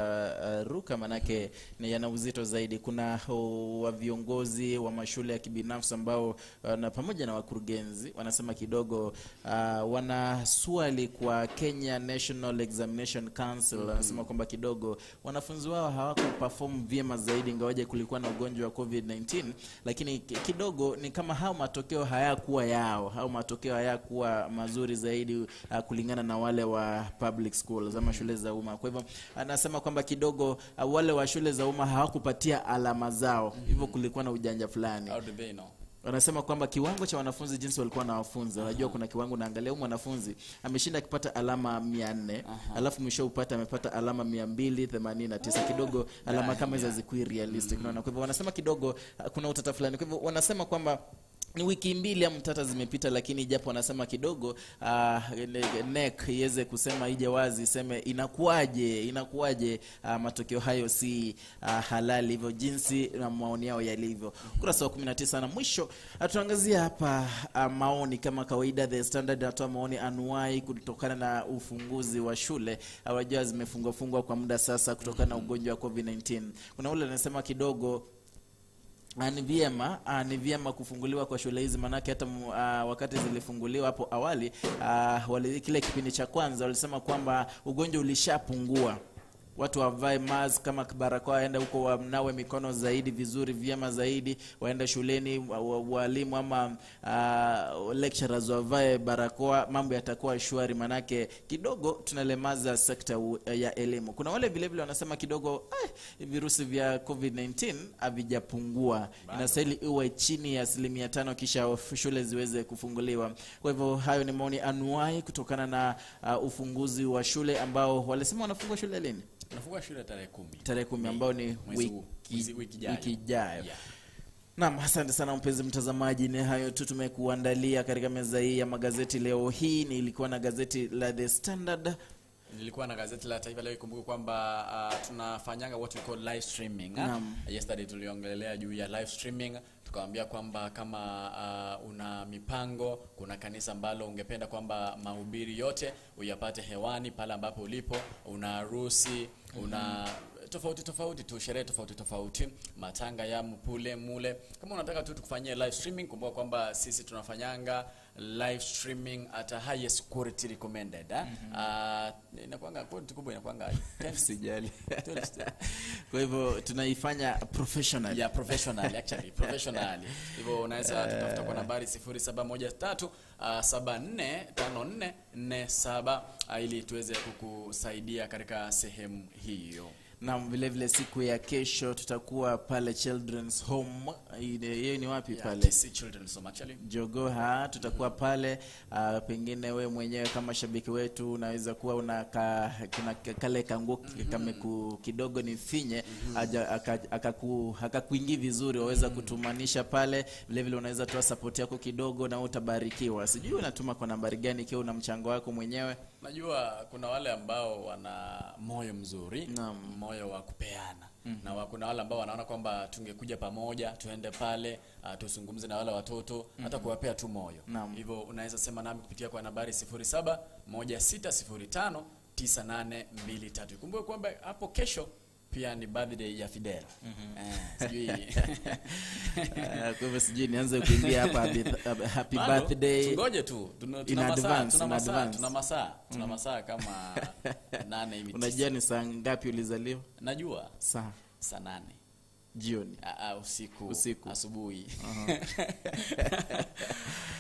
ruka manake ni yana uzito zaidi. Kuna wa viongozi wa mashule ya kibinafsi ambao na pamoja na wakurugenzi wanasema kidogo wana swali kwa Kenya National Examination Council. Wanasema kwamba kidogo wanafunzi wao hawakuperform vyema zaidi ingawaje kulikuwa na ugonjwa wa COVID-19, lakini kidogo ni kama hao matokeo hayakuwa yao, hao matokeo hayakuwa mazuri zaidi kulingana na wale wa public schools ama shule za umma. Kwa hivyo anasema kwamba kidogo wale wa shule za umma hawakupatia alama zao. Hivyo kulikuwa na ujanja fulani. How do they know? Wanasema kwamba kiwango cha wanafunzi jinsi walikuwa na wafunzi. Unajua kuna kiwango naangalia mwanafunzi ameshinda akipata alama 400, alafu mwisho upata amepata alama 289. Kidogo alama kama hizo zikui realistic. Unaona? Kwa hivyo wanasema kidogo kuna utata fulani. Kwa hivyo wanasema kwamba ni wiki mbili ya mtata zimepita, lakini japo wanasema kidogo NEC iweze kusema ije wazi iseme inakuaje matokeo hayo si halali hivyo jinsi na maoni yao yalivyo. Ukurasa wa 19 na mwisho tunaangazia hapa maoni kama kawaida. The Standard inatoa maoni anuai kutokana na ufunguzi wa shule. Hawajua zimefungwa kwa muda sasa kutokana na ugonjwa wa COVID-19. Kuna ule anasema kidogo ni vyema kufunguliwa kwa shule hizi, manake hata wakati zilifunguliwa hapo awali kile kipindi cha kwanza walisema kwamba ugonjwa ulishapungua. Watu wavae mask kama barakoa, waende huko wanawe mikono zaidi vizuri vyema zaidi, waende shuleni, walimu ama lecturers wavae barakoa, mambo yatakuwa shwari, manake kidogo tunalemaza sekta ya elimu. Kuna wale vile vile wanasema kidogo virusi vya COVID-19 havijapungua, inastahili iwe chini ya 5% kisha shule ziweze kufunguliwa. Kwa hivyo hayo ni maoni anuai kutokana na ufunguzi wa shule ambao walisema wanafungua shule lini? Nafunga shule tarehe 10. Tarehe 10 ambao ni wiki ijayo. Naam, asante sana mpenzi mtazamaji, ni hayo tu tumekuandalia katika meza hii ya magazeti leo hii. Nilikuwa na gazeti la The Standard, nilikuwa na gazeti la Taifa Leo. Ikumbuke kwamba tunafanyanga what we call live streaming. Yesterday tuliongelea juu ya live streaming, tukawaambia kwamba kama una mipango, kuna kanisa ambalo ungependa kwamba mahubiri yote uyapate hewani pale ambapo ulipo, una harusi, una tofauti tu, sherehe tofauti, matanga ya mpule mule, kama unataka tu tukufanyie live streaming, kumbuka kwamba sisi tunafanyanga live streaming at a high security recommended. Inakuanga point kubwa, inakuanga 10 sijali. Kwa hivyo tunaifanya professional. Yeah, professional actually, professional. Hivyo unaweza tutafuta kwa nambari 0713 745447 ili tuweze kukusaidia katika sehemu hiyo. Na vile vile siku ya kesho tutakuwa pale Children's Home. Hiyo ni wapi pale? TC Children's Home actually. Jogoha tutakuwa pale. Pengine wewe mwenyewe kama shabiki wetu unaweza kuwa una kale kanguki kama kidogo ni finye akakuingia vizuri, waweza kutumanisha pale. Vile vile unaweza toa support yako kidogo na utabarikiwa. Sijui unatuma kwa nambari gani ikiwa una mchango wako mwenyewe. Najua kuna wale ambao wana moyo mzuri, moyo wa kupeana. Na kuna wale ambao wanaona kwamba tungekuja pamoja, tuende pale, tuzungumze na wale watoto, hata kuwapea tu moyo. Hivyo unaweza sema nami kupitia kwa nambari 0716059823. Kumbuka kwamba hapo kesho pia ni birthday ya Fidel. Sijui. Kwa hivyo sijui nianze kuimbia hapa happy birthday. Tungoje tu. Tuna masaa kama 8 hivi. Unajua ni saa ngapi ulizaliwa? Najua. Saa 8 jioni. Usiku. Asubuhi.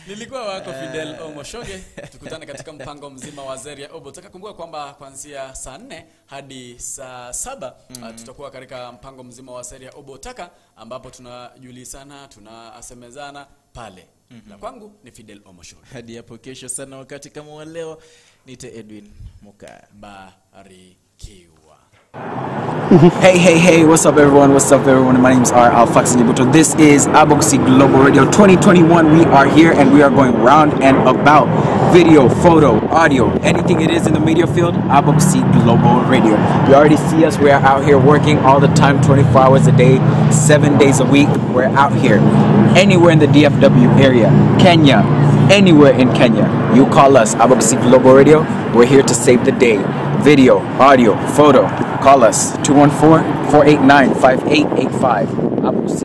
Nilikuwa wako Fidel Omoshoge. Tukutane katika mpango mzima wa Zeria Obo. Kumbuka kwamba kuanzia saa 4 hadi saa 7 tutakuwa katika mpango mzima wa Zeria Obo Taka, ambapo tunajulishana, tunasemezana pale. Na kwangu ni Fidel Omoshoge. Hadi hapo kesho sana wakati kama wa leo, nite Edwin Mukaya. Barikiwa. Hey, what's up everyone? My name's R. Faxi Nyibuto. This is Abogusi Global Radio 2021. We are here and we are going round and about video, photo, audio, anything it is in the media field, Abogusi Global Radio. You already see us. We are out here working all the time, 24 hours a day, 7 days a week. We're out here anywhere in the DFW area, Kenya, anywhere in Kenya. You call us, Abogusi Global Radio. We're here to save the day. Video, audio, photo. Call us 214-489-5885.